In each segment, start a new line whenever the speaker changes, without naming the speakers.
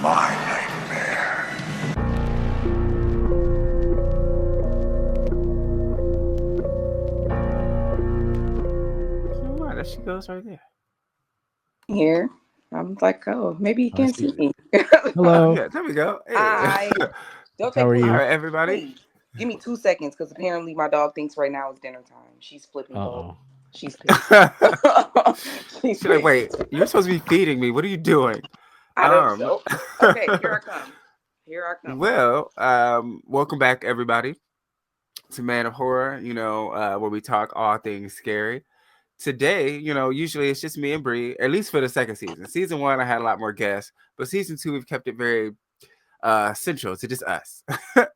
my nightmare.
Wow, there she goes right there.
Here. I'm like, oh, maybe he can't see me.
Hello.
Yeah, there we go. Hey.
Hi. Don't
How
take
are you?
All right, everybody.
Please, give me 2 seconds because apparently my dog thinks right now is dinner time. She's flipping bowl.
Uh-oh.
She's pissed. She's
She's like,
pissed.
wait, you're supposed to be feeding me. What are you doing?
I don't know. Okay, here I come. Here I come.
Well, welcome back, everybody, to Man of Horror. Where we talk all things scary. Today, usually it's just me and Bree, at least for the second season. Season 1, I had a lot more guests, but season 2, we've kept it very central to just us,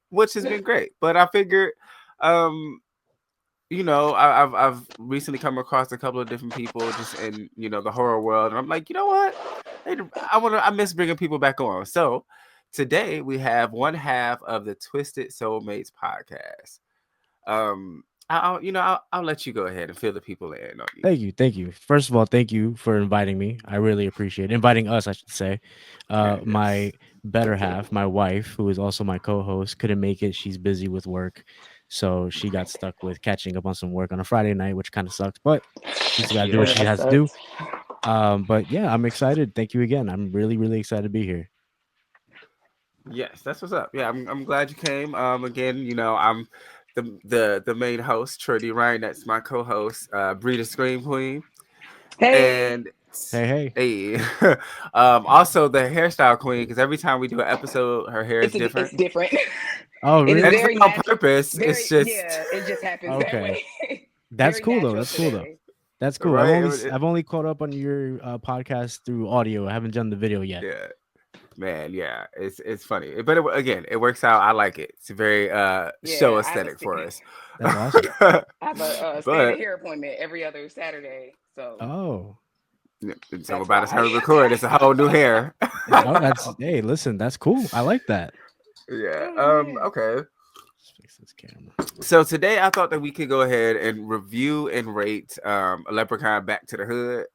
which has been great. But I figured, I've recently come across a couple of different people just in the horror world, and I'm like, you know what? I miss bringing people back on. So today we have one half of the Twisted Soulmates podcast. I'll let you go ahead and fill the people in on you.
Thank you. First of all, thank you for inviting me. I really appreciate it. Inviting us, I should say.
Yes.
My better half, my wife, who is also my co-host, couldn't make it. She's busy with work, so she got stuck with catching up on some work on a Friday night, which kind of sucks. But she's got to do what she has to do. But yeah, I'm excited. Thank you again. I'm really, really excited to be here.
Yes, that's what's up. Yeah, I'm glad you came. Again, I'm the main host, Trudy Ryan. That's my co-host, Bree the Scream Queen.
Hey.
And
Hey.
also the hairstyle queen, because every time we do an episode, her hair is different.
It's different.
Oh, really?
It's
It's
very
not on
natural.
purpose. It's just
it just happens that
Okay.
way.
That's
Very
cool though.
natural
That's cool though.
today.
That's cool.
Right?
I've only caught up on your podcast through audio. I haven't done the video yet.
Yeah, man. Yeah, it's funny, but again, it works out. I like it. It's very show aesthetic for us.
That's awesome.
I have a
But-
standard hair appointment every other Saturday. So
Oh,
So by the time we record, it's a whole new hair.
hey, listen, that's cool. I like that.
Yeah.
Oh, man.
Okay.
Let's fix this camera.
So today I thought that we could go ahead and review and rate Leprechaun Back to the Hood.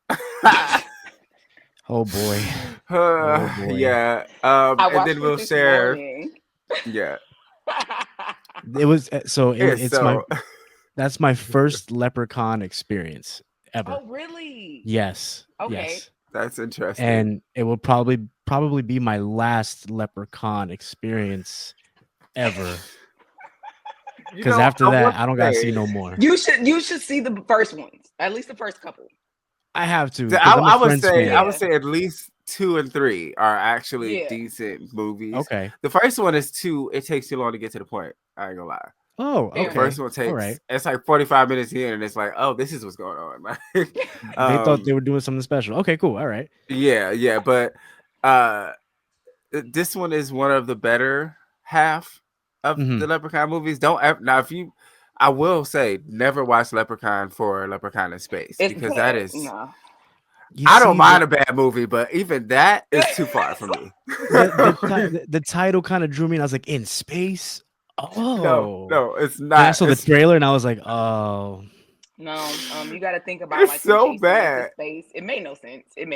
Oh boy. boy.
Yeah.
I
And
watched
then
it
we'll
this
share.
morning.
Yeah.
It was so
Yeah,
it's
so
that's my first Leprechaun experience ever.
Oh, really?
Yes.
Okay.
Yes.
that's interesting.
And it will probably be my last Leprechaun experience ever.
You
Because
know,
after that,
want
I don't
to
gotta
say-
see no more.
You should see the first ones, at least the first couple.
I have to.
So
'cause I'm a
I would
Friends
say
fan.
I would say at least 2 and 3 are actually
Yeah.
decent movies.
Okay.
The first one is it takes too long to get to the point. I ain't gonna lie.
Oh,
Fair.
okay.
The first one takes
right.
it's like 45 minutes in, and it's like, oh, this is what's going on. Like,
They thought they were doing something special. Okay, cool. All right.
yeah, but this one is one of the better half of
Mhm.
the Leprechaun movies. Don't ever now I will say never watch Leprechaun for Leprechaun in Space,
It's
because that is
no.
You
I don't
see,
mind a bad movie, but even that is too far for me.
the title kind of drew me, and I was like, in space. Oh
No, it's
And I
not.
saw the
It's,
trailer, and I was like, oh.
No, you got to think about
It's
like
so
when Jason went to
bad.
space. It made no sense. It's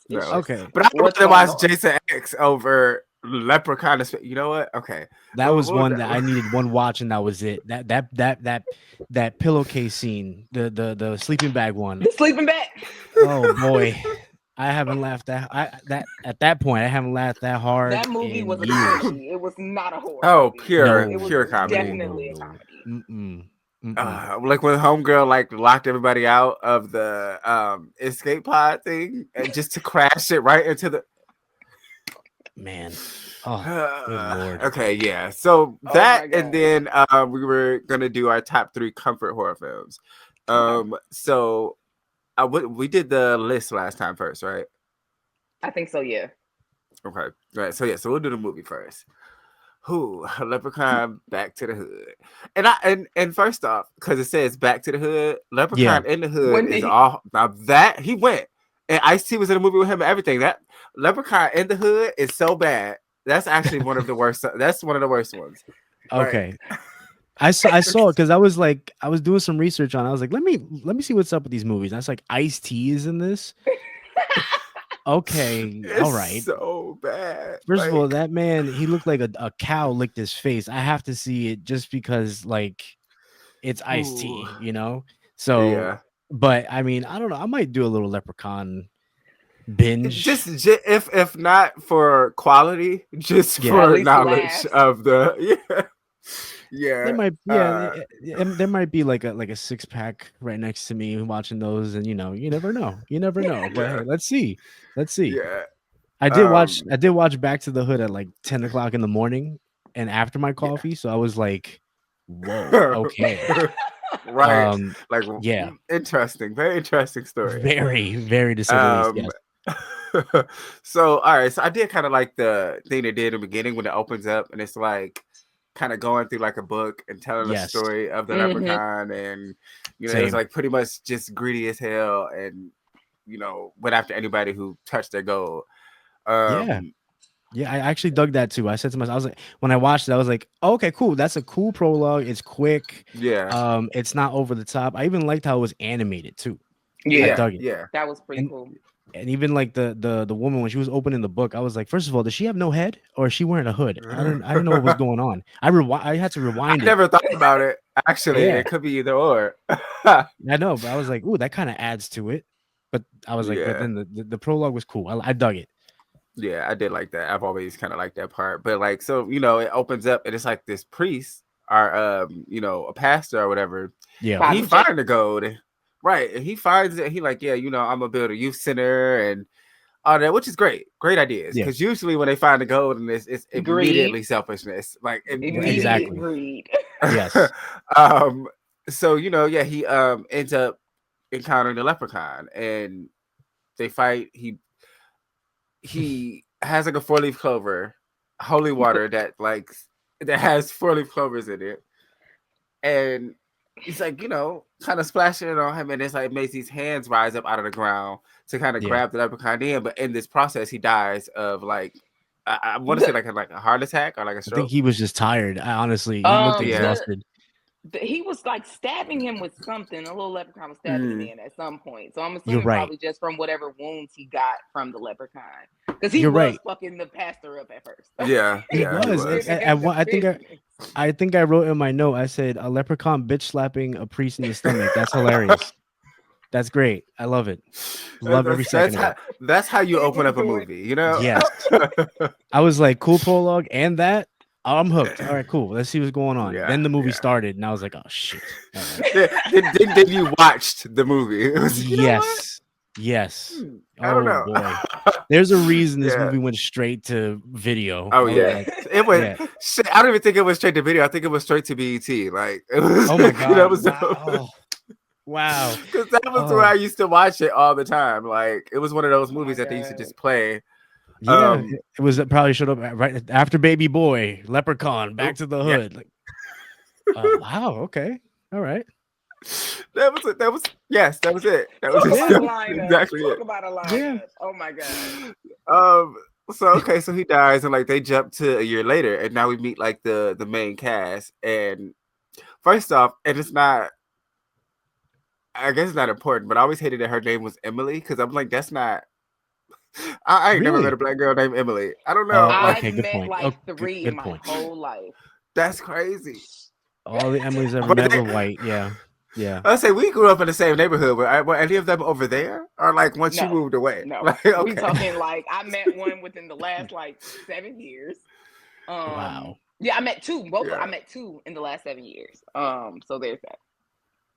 No.
just-
Okay.
but I
What's
would
going
watch
on?
Jason X over Leprechaun in Space. You know what? Okay.
That
Well,
was
we'll
one
do-
that I needed one watch, and that was it. That pillowcase scene, the sleeping bag one.
The sleeping bag.
Oh boy, I haven't laughed at that point. I haven't laughed that hard.
That movie
in
was a
years.
comedy. It was not a horror.
Oh,
movie.
pure,
It was
pure comedy.
definitely a
No.
comedy.
Like when Homegirl like locked everybody out of the escape pod thing, and just to crash it right into the
Man, oh good lord.
okay, yeah. So
Oh
that,
my
and then we were gonna do our top 3 comfort horror films. So we did the list last time first, right?
I think so. Yeah.
Okay, right. So yeah, so we'll do the movie first. Who Leprechaun Back to the Hood, and first off, because it says Back to the Hood, Leprechaun in the Hood
When did
is
he-
all now that he went, and Ice-T was in the movie with him and everything. That Leprechaun in the Hood is so bad. That's actually one of the worst. That's one of the worst ones. Right.
Okay. I saw it because I was doing some research on it. I was like, let me see what's up with these movies. And I was like, Ice-T is in this. Okay,
It's
all right.
so bad.
First of all,
Like,
that man, he looked like a cow licked his face. I have to see it just because, like, it's Ice-T,
ooh,
you know? So,
yeah.
but I mean, I don't know. I might do a little Leprechaun binge.
If not for quality, just
Yeah.
At
for
least
knowledge
laugh.
of the yeah.
There might,
Uh,
there might be like a 6-pack right next to me watching those, and you never know. You never know. But
yeah,
hey, let's see. Let's see.
yeah.
I
Um,
did watch Back to the Hood at like 10 o'clock in the morning and after my
yeah.
coffee. So I was like, whoa, okay.
Right. Like
Yeah,
interesting, very interesting story.
very, very to say the least.
Um
Yes.
so all right, so I did kind of like the thing they did in the beginning when it opens up and it's like kind of going through like a book and telling the
Yes.
story of the
Mhm.
leprechaun, and it was
Same.
like pretty much just greedy as hell, and went after anybody who touched their gold.
Yeah. Yeah, I actually dug that too. I said to myself, I was like, when I watched it, I was like, oh, okay, cool. That's a cool prologue. It's quick.
Yeah.
It's not over the top. I even liked how it was animated too. I
Yeah,
dug it.
Yeah.
that was pretty
And-
cool.
And even like the woman when she was opening the book, I was like, first of all, does she have no head or is she wearing a hood? I didn't know what was going on. I had to
I
rewind it.
never thought about it. Actually,
Yeah.
it could be either or.
I know, but I was like, ooh, that kind of adds to it. But I was like, but
Yeah.
then the prologue was cool. I dug it.
Yeah, I did like that. I've always kind of liked that part. But like, so it opens up and it's like this priest or a pastor or whatever.
Yeah.
Wow.
He
Pastor
finds the gold. Right. And he finds it. He like, yeah, I'm gonna build a youth center and all that, which is great. Great ideas.
Yeah.
Because usually when they find the gold and it's
Greed.
immediately selfishness. Like
Immediate
Exactly.
greed.
Yes.
So he ends up encountering the leprechaun and they fight. He has like a 4-leaf clover, holy water that has 4-leaf clovers in it, and he's like kind of splashing it on him, and it's like makes these hands rise up out of the ground to kind of
Yeah.
grab the leprechaun in. But in this process, he dies of like I want to say like a heart attack or like a
I
stroke.
think he was just tired. I honestly, he looked
Yeah.
exhausted.
He was like stabbing him with something. A little leprechaun was stabbing him in at some point. So I'm assuming
You're right.
probably just from whatever wounds he got from the leprechaun. Because he
You're
was
right.
fucking the pastor up at first.
Yeah,
He
yeah, he
was.
was.
I think I wrote in my note. I said a leprechaun bitch slapping a priest in the stomach. That's hilarious. That's great. I love it. Love every second of it.
That's how you open up a movie,
Yes. I was like, cool prologue and that. I'm hooked. All right, cool. Let's see what's going on.
Yeah,
Then the movie
yeah.
started, and I was like, oh shit. All right.
then you watched the movie. It was,
Yes. Yes.
I don't know.
Boy. There's a reason this
Yeah.
movie went straight to video.
Oh
I was
yeah,
like,
it went.
yeah.
Shit, I don't even think it was straight to video. I think it was straight to BET. Like, it was,
Oh my god.
that was
Wow. Wow.
because that was
Oh.
where I used to watch it all the time. Like, it was one of those
my
movies that they used to
God.
just play.
Yeah, it was it probably showed up right after Baby Boy, Leprechaun, Back to the
Yeah.
Hood. Like, wow. Okay. All right.
That was it. That was yes. That was it. That was
Talk about a lineup.
exactly
Talk
it.
about a lineup.
Yeah.
Oh my god.
So okay, so he dies, and like they jump to a year later, and now we meet like the main cast. And first off, and it's not. I guess it's not important, but I always hated that her name was Emily because I'm like, that's not. I ain't never
Really?
met a black girl named Emily. I don't know.
Oh,
like,
okay,
I've
good
met
point.
like
Oh,
3
good
in my
point.
whole life.
that's crazy.
All the Emilys ever
But
met
they-
were white. Yeah. Yeah.
I say we grew up in the same neighborhood, but were any of them over there, or like once you
No,
moved away?
No,
Like,
we
okay.
talking like I met one within the last like 7 years.
Wow.
Yeah, I met 2. Both.
Yeah.
I met 2 in the last 7 years. So there's that.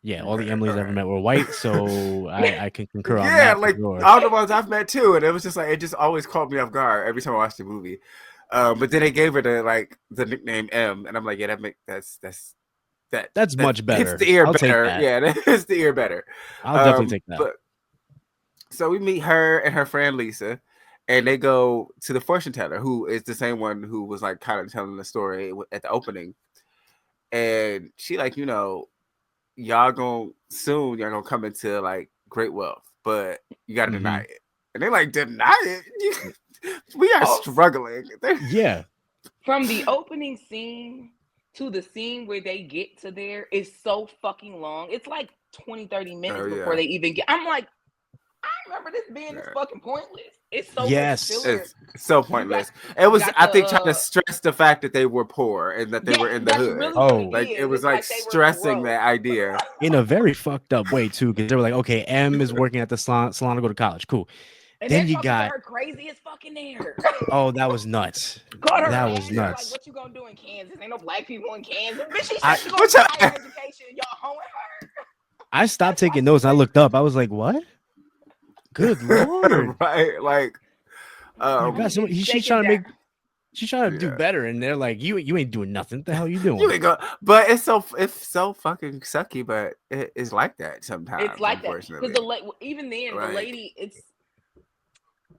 Yeah. All the
Okay,
Emilys ever
alright.
met were white, so I can concur on
Yeah,
that.
like
for sure.
all the ones I've met too, and it was just like it just always caught me off guard every time I watched the movie. But then they gave her the nickname M, and I'm like, yeah, that's
much better.
Hits the ear
I'll take
better.
that.
Yeah, that hits the ear better.
I'll definitely take that.
But so we meet her and her friend Lisa, and they go to the fortune teller, who is the same one who was like kind of telling the story at the opening. And she like, y'all gonna come into like great wealth, but you gotta deny it. And they're like, deny it? We are struggling.
Yeah.
From the opening scene to the scene where they get to there is so fucking long. It's like 20, 30 minutes before they even get. I'm like, remember this being this
Yeah.
fucking pointless. It's so
Yes.
much filler.
It's so pointless. It was,
got
I think, trying to
the-
stress the fact that they were poor and that they were in the
that's
hood.
really
Oh.
what
Like
is.
it was
It's
like
they were
stressing
broke.
that idea.
In a very fucked up way too, because they were like, okay, M is working at the salon to go to college. Cool.
And
Then
they
you
talking
got-
to her crazy as fucking there.
Oh, that was nuts.
Caught her
That
ass,
was
she like,
nuts.
what you gonna do in Kansas? Ain't no black people in Kansas. Bitch, she
I-
said she gonna
What's
get
up?
higher education. Y'all hoeing her.
I stopped taking notes. And I looked up. I was like, what? Good lord.
Right? Like,
Oh my God, she's
Shaking
trying to make.
down.
She's trying to do
Yeah.
better, and they're like, "You ain't doing nothing. What the hell you doing?"
you ain't go, but it's so fucking sucky. But it is like that sometimes.
It's like that
unfortunately.
because even then
Right.
the lady, it's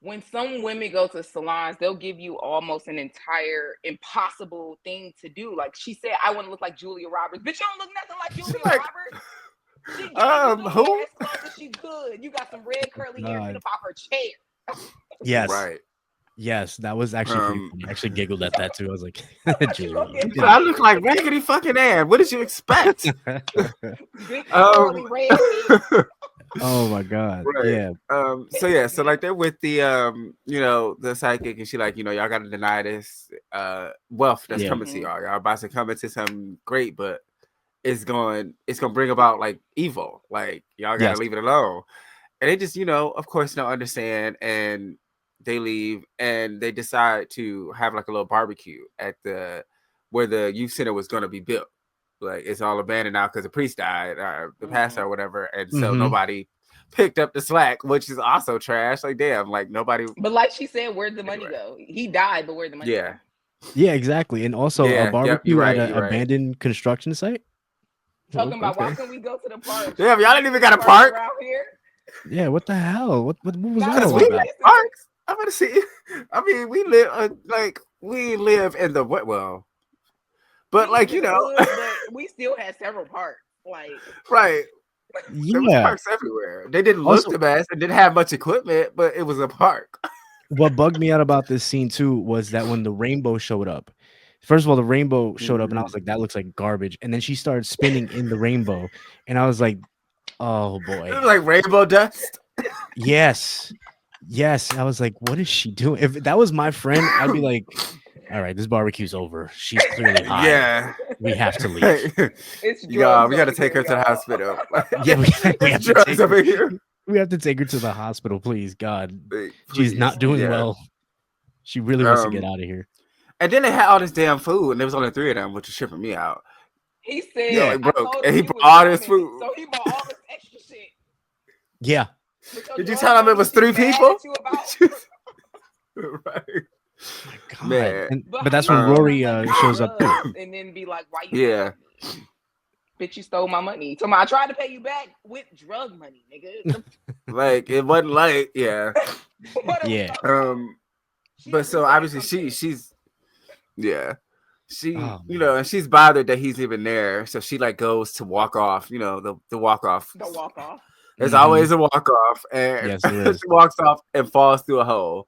when some women go to salons, they'll give you almost an entire impossible thing to do. Like she said, I want to look like Julia Roberts. Bitch, you don't look nothing like Julia
like,
Roberts. She gave you the
who?
hair as close as she could. You got some red curly hair
God.
up off her chair.
Yes,
Right.
yes, that was actually pretty funny. I actually giggled at that too. I was like,
You gonna get
I look like raggedy fucking Ann. What did you expect?
Big curly red hair.
"Oh my God,
Right.
yeah,
So like they're with the the psychic, and she like, y'all gotta deny this wealth that's
Yeah.
coming to y'all. Y'all about to come into something great, but it's gonna bring about like evil. Like y'all gotta
Yes.
leave it alone. And they just, of course don't understand, and they leave, and they decide to have like a little barbecue at where the youth center was gonna be built. Like it's all abandoned now because the priest died, the pastor or whatever, and so
Mhm.
nobody picked up the slack, which is also trash. Like damn, like nobody.
But like she said, where'd the money
Anyway.
go? He died, but where'd the money
Yeah.
go?
yeah, exactly." And also
Yeah,
a
yep,
barbecue
you're right,
at an
you're right.
abandoned construction site.
Talking about why
Okay.
can we go to the park?
Damn, y'all didn't even got a park.
around here.
Yeah, what the hell? What was
Nah,
that
Because
all
we
about?
got parks. I'm gonna see. I mean, we live we live in the well, but
We
like
live in the hood, but we still had several parks. Like
right. There was
Yeah.
parks everywhere. They didn't
Also-
look the best and didn't have much equipment, but it was a park.
What bugged me out about this scene too was that when the rainbow showed up, first of all, the rainbow showed up, and I was like, "That looks like garbage." And then she started spinning in the rainbow, and I was like, "Oh
It
boy,
was like rainbow dust.
yes, yes." I was like, "What is she doing?" If that was my friend, I'd be like, "All right, this barbecue's over. She's clearly high.
Yeah.
We have to leave."
it's
Yeah,
drugs
we gotta
over
take her
here,
to the
y'all.
hospital.
Yeah, we have
It's
to
drugs
take
over
her-
here.
We have to take her to the hospital, please. God,
Please,
she's not doing
yeah.
well. She really wants to get
Um,
out of here.
And then they had all this damn food, and there was only 3 of them, which is tripping me out.
He said,
Yeah.
I
Like, broke,
told
and
him
he
was
brought all this
coming,
food.
So he bought all this extra shit.
Yeah.
But your
Did you
drug
tell him it
money,
was
she
3
mad
people?
at you about?
Right.
God.
Man.
But
how
that's
you
when
Um,
gonna
Rory
let me
shows up too.
drugs and then be like, why you
Yeah.
mad at me? Bitch, you stole my money. So I tried to pay you back with drug money, nigga.
Like it wasn't like, yeah.
What are we
Yeah.
talking about? She
But so
understands
obviously
something.
she's yeah. She
Oh,
and she's bothered that he's even there. So she like goes to walk off, the walk off.
The walk off.
There's
Mhm.
always a walk off, and
Yes, there is.
she walks off and falls through a hole.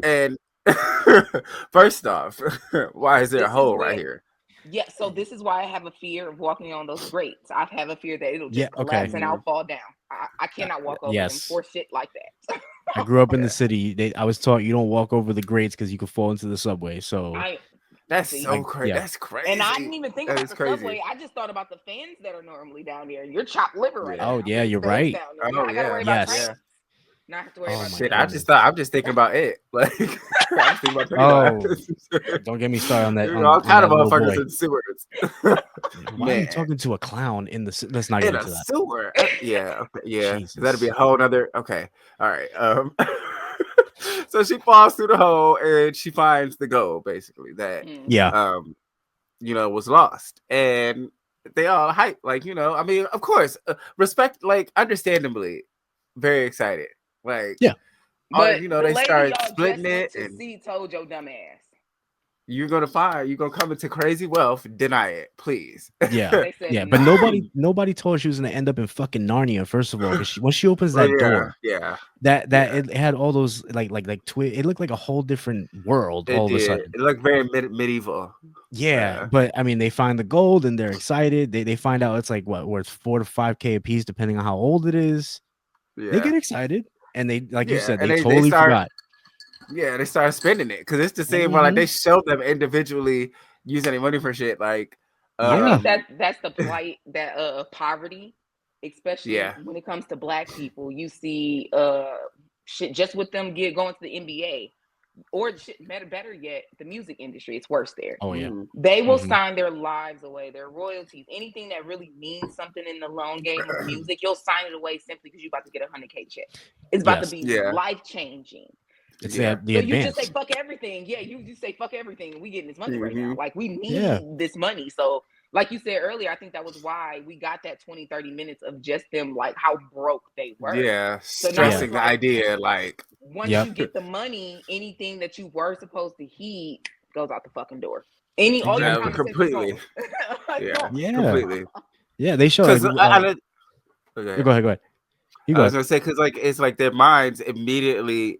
And first off, why is there
This
a
is
hole
where-
right here?
Yeah, so this is why I have a fear of walking on those grates. I have a fear that it'll just
Yeah, okay.
collapse and I'll fall down. I cannot walk over them
Yes.
for shit like that.
I grew up in
Yeah.
the city. I was taught you don't walk over the grates because you could fall into the subway. So
That's
See?
so crazy.
Yeah.
That's crazy.
And I didn't even think
That
about
is
the
crazy.
subway. I just thought about the fans that are normally down there. You're chopped liver right
Yeah.
now.
Oh, yeah, you're
Fans
right.
down there.
Oh,
I gotta worry
yeah.
about
Yes.
trains. Not have to worry
Oh,
about
my
Shit,
trains.
I'm just thinking about it. Like I'm thinking about
don't get me started on that.
There's
On,
all
on
kind
that
of
little
motherfuckers
boy.
in sewers.
Why are you
Man.
talking to a clown in the? Let's not get
In a
into that.
sewer. Yeah. Okay, yeah.
Jesus.
That'd be a whole nother. Okay. All right. So she falls through the hole and she finds the gold, basically, that
Mm.
Yeah.
was lost. And they all hype, like, I mean, of course, respect, like, understandably, very excited. Like,
Yeah.
But
they
the lady
start
y'all
splitting
just went
it,
to
and
see told your dumb ass.
you're gonna come into crazy wealth, deny it, please.
Yeah.
They said
Yeah. But
no.
nobody told her she was gonna end up in fucking Narnia. First of all, 'cause when she opens
Well,
that door,
yeah,
that
Yeah.
it had all those like it looked like a whole different world
it
all of a
did.
sudden.
It looked very medieval.
Yeah,
Yeah.
but I mean, they find the gold and they're excited. They find out it's like what worth 4 to 5K a piece, depending on how old it is. They get excited, and they, like you
Yeah,
said,
and
they
they
totally
start-
forgot.
Yeah, they start spending it because it's the same. Where like they show them individually using their money for shit. Like,
I think that's the plight that poverty, especially
Yeah.
when it comes to Black people. You see shit just with them going to the NBA, or shit, better yet, the music industry. It's worse there.
Oh yeah,
They will
Mhm.
sign their lives away, their royalties, anything that really means something in the long game of music. You'll sign it away simply because you're about to get a $100K check. It's about to be
Yeah.
life changing.
it's
Yeah.
the
So
advance.
you just say fuck everything. Yeah, you just say fuck everything. We getting this money right now. Like we need this money. So like you said earlier, I think that was why we got that 20-30 minutes of just them like how broke they were.
Yeah,
now
stressing
it's
the
like-
idea like
Once you get the money, anything that you were supposed to heed goes out the fucking door. All your
Yeah,
common sense is
completely.
gone. Like,
yeah,
gone.
completely.
Yeah, they show.
Because
Like, go ahead. You
I
go.
was gonna say because like it's like their minds immediately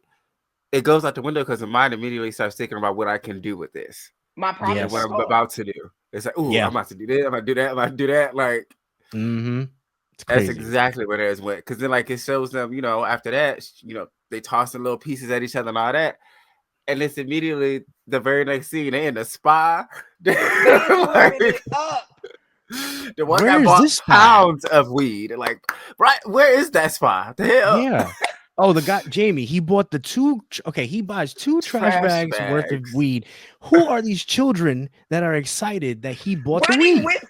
it goes out the window because the mind immediately starts thinking about what I can do with this
My problem
and
is
what I'm
hard.
about to do. It's like, ooh,
Yeah.
I'm about to do this, I'm about to do that, I'm about to do that. Like
Mm-hmm. It's
that's
crazy.
exactly what it is with. Because then like it shows them, you know, after that, you know, they tossing little pieces at each other and all that. And it's immediately the very next scene, they in the spa.
Like, it up.
The one
Where
guy
is
bought
this spa?
pounds of weed. Like, right, where is that spa? The hell?
Yeah. Oh, the guy Jamie. He bought the two. Okay, he buys two trash bags worth of
bags.
weed. Who are these children that are excited that he bought the
Running
weed?
with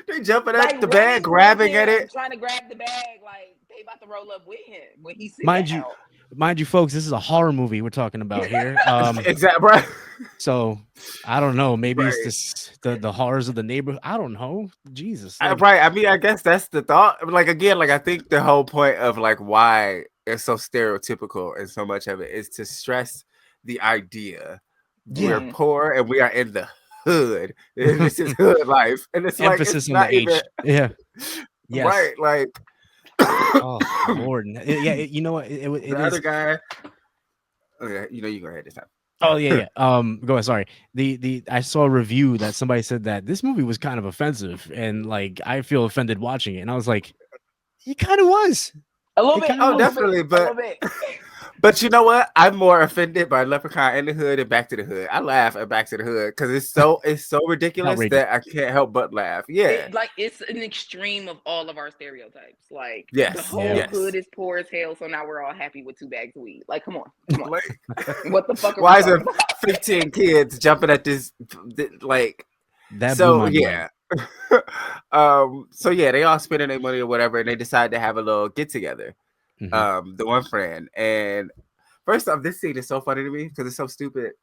They jumping
like
at the bag,
running
grabbing
with
at
him,
it.
trying to grab the bag, like they about to roll up with him when he sits
Mind
down.
Mind you, folks, this is a horror movie we're talking about here.
Exactly, right.
So I don't know. Maybe
Right.
it's the horrors of the neighborhood. I don't know. Jesus. Like,
Right. I mean, I guess that's the thought. Like again, like I think the whole point of like why it's so stereotypical and so much of it is to stress the idea we're
Yeah.
poor and we are in the hood. This is hood life, and it's like
emphasis
it's
on
not
the
even
H. Yeah. Yes.
right. Like
Oh Lord. You know what? It
the other guy. Okay, you know you go ahead this time.
Oh yeah. Go ahead. Sorry. The I saw a review that somebody said that this movie was kind of offensive, and like I feel offended watching it, and I was like, it kind of was.
A little
It
bit.
kinda-
Oh,
a little
definitely,
bit,
but-
a little bit.
But you know what? I'm more offended by Leprechaun in the Hood and Back to the Hood. I laugh at Back to the Hood because it's so ridiculous
Outrageous.
that I can't help but laugh. Yeah.
Like it's an extreme of all of our stereotypes. Like
Yes,
the whole
yes.
hood is poor as hell, so now we're all happy with 2 bags of weed. Like, come on.
Like,
What the fuck? Are
why
we
is there
talking about?
15 kids jumping at this? Like,
That blew
so
my mind.
yeah. So yeah, they all spending their money or whatever, and they decide to have a little get together.
Mhm.
The one friend, and first off, this scene is so funny to me because it's so stupid.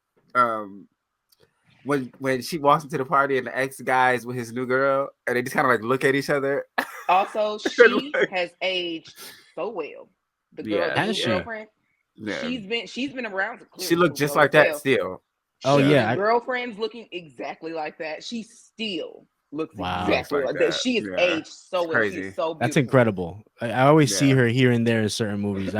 When she walks into the party and the ex guys with his new girl, and they just kind of like look at each other.
Also, she has aged so well. The girl,
Yeah.
the
Has
new
she?
girlfriend,
Yeah.
she's been around.
She looked just like that still.
Oh, yeah,
Her
I-
girlfriend's looking exactly like that. She still looks
Wow.
exactly
Looks
like
like
that. She is
that. Yeah.
aged so well.
crazy.
She's so beautiful.
That's incredible. I always see
Yeah.
her here and there in certain movies.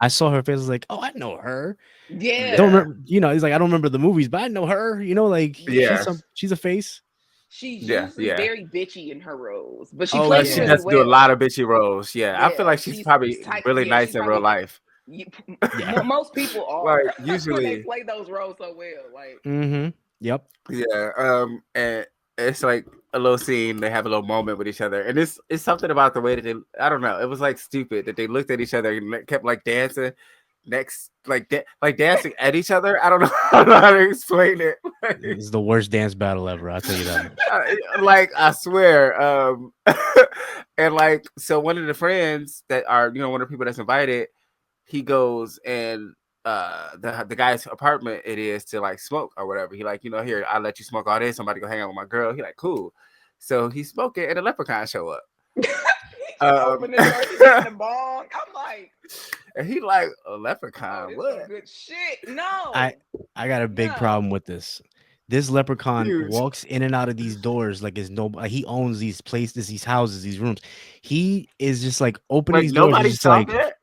I saw her face. I was like, oh, I know her.
Yeah.
I don't remember. You know, it's like I don't remember the movies, but I know her. You know, like
Yeah.
she's a face.
She's
Yeah,
usually
yeah.
very bitchy in her roles, but she
Oh,
plays
She
it
does
as
do a
well.
lot of bitchy roles. Yeah, I
Yeah,
feel like she's
she's
probably
type-
really
yeah,
nice
she's
in real
probably-
life.
Yeah.
Most people are.
Like, usually-
they play those roles so well. Like
Mm-hmm. Yep.
Yeah, and it's like a little scene. They have a little moment with each other, and it's something about the way that they. I don't know. It was like stupid that they looked at each other and kept like dancing next, like dancing at each other. I don't know, I don't know how to explain it.
It's the worst dance battle ever. I'll tell you that.
Like I swear, and like so one of the friends that are one of the people that's invited, he goes and the guy's apartment it is to like smoke or whatever. He like here I'll let you smoke all this. Somebody go hang out with my girl. He like cool. So he's smoking and the leprechaun show up.
open the door, he's getting the bong. I'm like,
And he like a
oh,
leprechaun.
this
What?
some good shit. No,
I got a big
No.
problem with this. This leprechaun
Huge.
walks in and out of these doors like it's no. Like he owns these places, these houses, these rooms. He is just like opening
Like
these doors.
nobody
He's just
saw
like,
that.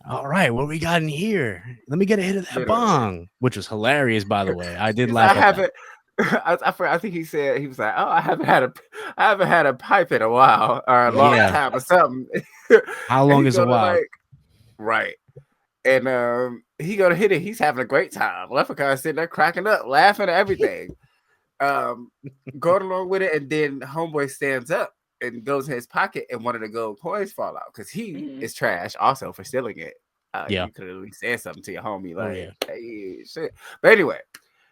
all right, what we got in here? Let me get a hit of that
Literally.
bong, which was hilarious, by the way. I did
He's
laugh.
like, I
at that.
haven't. I think he said he was like, "Oh, I haven't had a pipe in a while or a long
Yeah.
time or something."
How
And
long
he
is a
go to,
while?
like, right, and he go to hit it. He's having a great time. Leprechaun sitting there cracking up, laughing at everything. Um, Going along with it, and then Homeboy stands up and goes in his pocket, and one of the gold coins fall out because he
Mhm.
is trash also for stealing it.
Yeah.
You could at least say something to your homie, like,
Oh, yeah.
"Hey, shit." But anyway,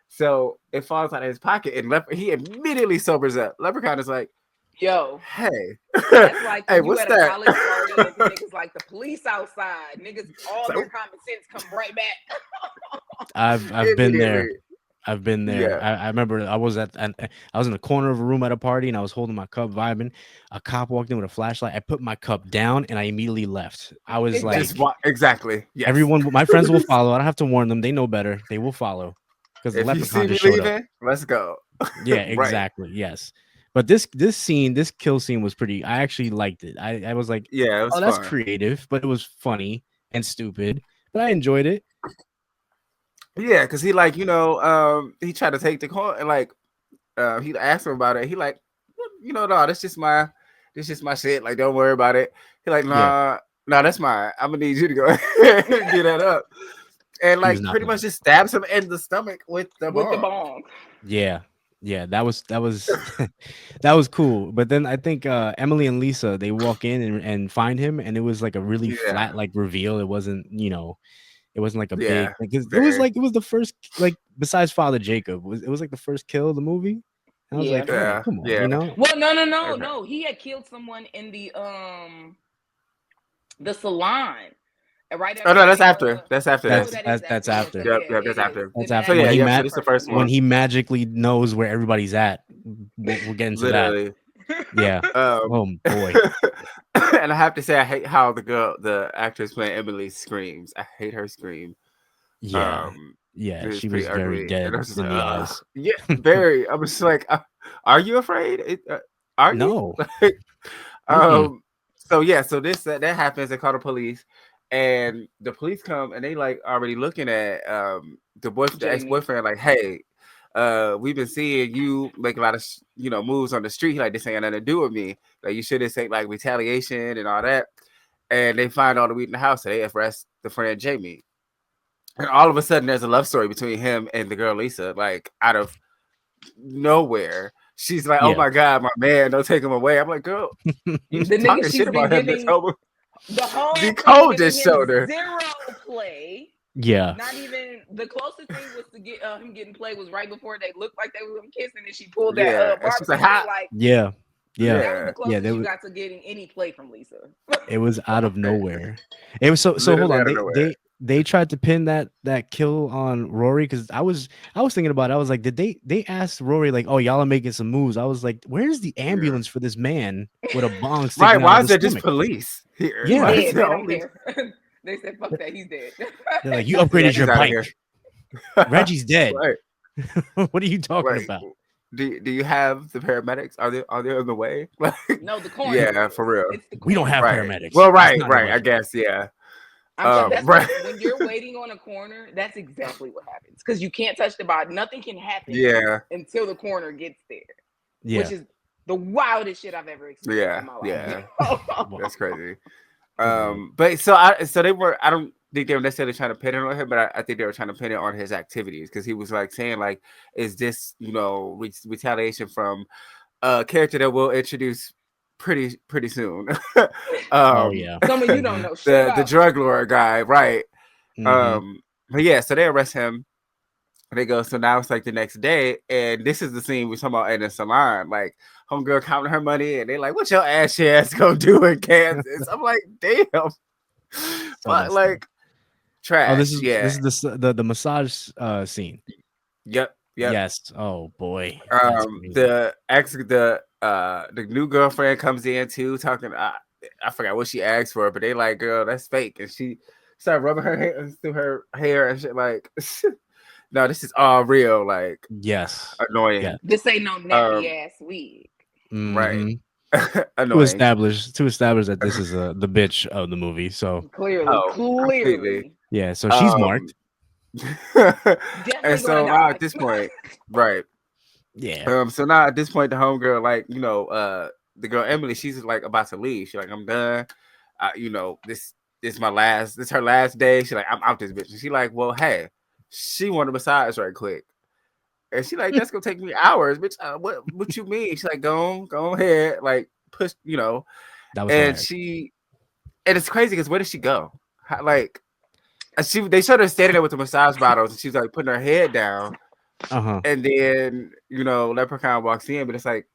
so it falls out of his pocket, and he immediately sobers up. Leprechaun is like,
Yo,
"Hey,
that's like
hey,
when you
what's
at a
that?"
college party and the niggas like the police outside. Niggas, all
So-
their common sense come right back.
I've been there.
Immediately.
I've been there.
Yeah.
I remember I was in the corner of a room at a party and I was holding my cup vibing. A cop walked in with a flashlight. I put my cup down and I immediately left. I was like,
Exactly. Yes.
everyone, my friends will follow. I don't have to warn them. They know better. They will follow because the
If you see
leprechaun
me
just showed up.
leaving, let's go.
Yeah,
Right.
exactly. Yes. But this kill scene was pretty. I actually liked it. I was like,
Yeah, it was
oh, that's
fun.
creative, but it was funny and stupid. But I enjoyed it.
Yeah, because he like, he tried to take the coin and like he asked him about it. He like, no, that's just my shit. Like, don't worry about it. He like, nah, that's mine. I'm gonna need you to go and get that up. And
He was
like
not
pretty
gonna.
much just stabs him in the stomach with the bomb.
bong.
Yeah, that was that was cool. But then I think Emily and Lisa, they walk in and find him, and it was like a really flat like reveal. It wasn't, it wasn't like a big. Like, it was the first, like, besides Father Jacob, it was like the first kill of the movie. And I was like,
Yeah,
come on,
yeah.
Well, no,
Okay.
no. He had killed someone in the salon. Right
Oh no, that's after. That's after.
That's
that.
that's after.
Yep, that's after.
That's
The
after.
So
magic-
yeah, so this is the first one.
When he magically knows where everybody's at. We're getting to that.
Literally.
Yeah. Oh boy.
And I have to say, I hate how the actress playing Emily screams. I hate her scream.
Yeah.
It
She was
pretty
very
ugly.
dead
And
in
I was just
the
like,
eyes.
yeah, very. I was just like, are you afraid? Are you?
No.
So yeah, so that happens. They call the police, and the police come, and they like already looking at the ex-boyfriend, like, hey, we've been seeing you make a lot of moves on the street. Like, this ain't got nothing to do with me. Like, you should have said like retaliation and all that. And they find all the weed in the house, so they arrest the friend Jamie. And all of a sudden, there's a love story between him and the girl Lisa, like out of nowhere. She's like, "Oh my god, my man, don't take him away." I'm like, "Girl, you
The
talking
nigga
shit about him this whole
the whole
The code just showed her.
Zero play.
Yeah.
Not even the closest thing was to get him getting played was right before they looked like they were kissing, and she pulled that.
and she's like,
Yeah.
That was the closest
they
you
were-
got to getting any play from Lisa.
It was out of nowhere. It was so hold
Literally
on.
out of nowhere.
They tried to pin that kill on Rory because I was thinking about it. I was like, did they ask Rory like, oh, y'all are making some moves? I was like, where's the ambulance for this man with a bong sticking
Right?
out
Why
of
is
his
there just
stomach?
police here?
Yeah.
Why
Dead,
is
they
there
don't
only-
care. They said, "Fuck that, he's dead."
They're like, you upgraded
he's
your
outta
bike.
here.
Reggie's dead.
Right.
What are you talking
Right.
about?
Do you have the paramedics? Are they on the way? Like,
No, the corner.
yeah, for real.
It's the
We don't have
Right.
paramedics.
Well,
That's
right.
not an
I
issue.
guess, yeah.
That's
right.
when you're waiting on a corner. That's exactly what happens because you can't touch the body. Nothing can happen.
Yeah.
Until the corner gets there,
Yeah.
which is the wildest shit I've ever experienced in my life.
That's crazy. But so they were. I don't think they were necessarily trying to pin it on him, but I think they were trying to pin it on his activities because he was like saying like, "Is this retaliation from a character that we'll introduce pretty soon?"
Oh yeah.
Some of you don't know shit.
the drug lord guy, right?
Mhm.
But yeah, so they arrest him. They go. So now it's like the next day, and this is the scene we're talking about in the salon. Like, homegirl counting her money, and they like, "What your ass gonna do in Kansas?" I'm like, "Damn." But
messed
like, trash.
Oh, this is the massage scene.
Yep.
Yes. Oh boy. That's crazy.
The new girlfriend comes in too, talking. I forgot what she asked for, but they like, "Girl, that's fake," and she started rubbing her hands through her hair and shit. Like, no, this is all real. Like,
Yes.
annoying.
Yeah.
This ain't no nappy ass wig.
Mhm.
Annoying.
To establish that this is the bitch of the movie. So
Clearly.
completely.
yeah, so she's marked.
And so
gonna die.
at this point, right.
Yeah.
So now at this point, the homegirl, like, the girl Emily, she's like about to leave. She's like, I'm done. This my last. This her last day. She's like, I'm out this bitch. And she like, well, hey, she want a massage right quick. And she like, that's gonna take me hours, bitch. What you mean? She's like, go ahead, like push,
That was
And
hilarious.
and it's crazy because where did she go? They showed her standing there with the massage bottles, and she's like putting her head down, and then Leprechaun walks in, but it's like,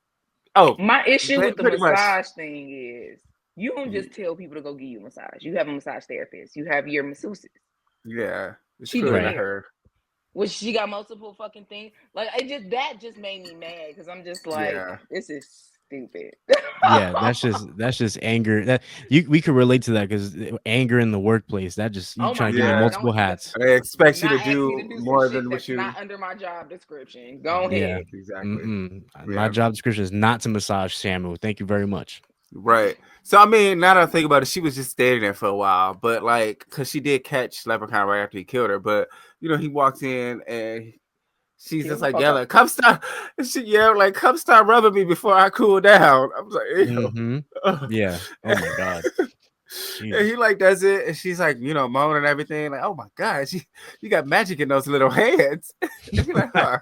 oh,
my issue with the
pretty much.
massage thing is you don't just tell people to go give you a massage. You have a massage therapist. You have your masseuses.
Yeah, it's
She
clearly
doing
not her.
Which she got multiple fucking things. Like that just made me mad because I'm just like, this is stupid.
Yeah, that's just anger. That we could relate to that because anger in the workplace. That just you trying to give me multiple hats.
They expect you to
Not ask me
do
to do
more
some
than
shit
what
that's
you.
not under my job description. Go
Yeah,
ahead.
exactly.
My job description is not to massage Samuel. Thank you very much.
Right. So I mean, now that I think about it, she was just standing there for a while, but like, cause she did catch Leprechaun right after he killed her. But he walks in and she's just like yelling, "Come stop!" And she yelled like, "Come stop rubbing me before I cool down." I was like, ew.
Yeah. Oh my god.
And he like does it, and she's like, moaning and everything. Like, oh my god, you got magic in those little hands. And you're like, huh?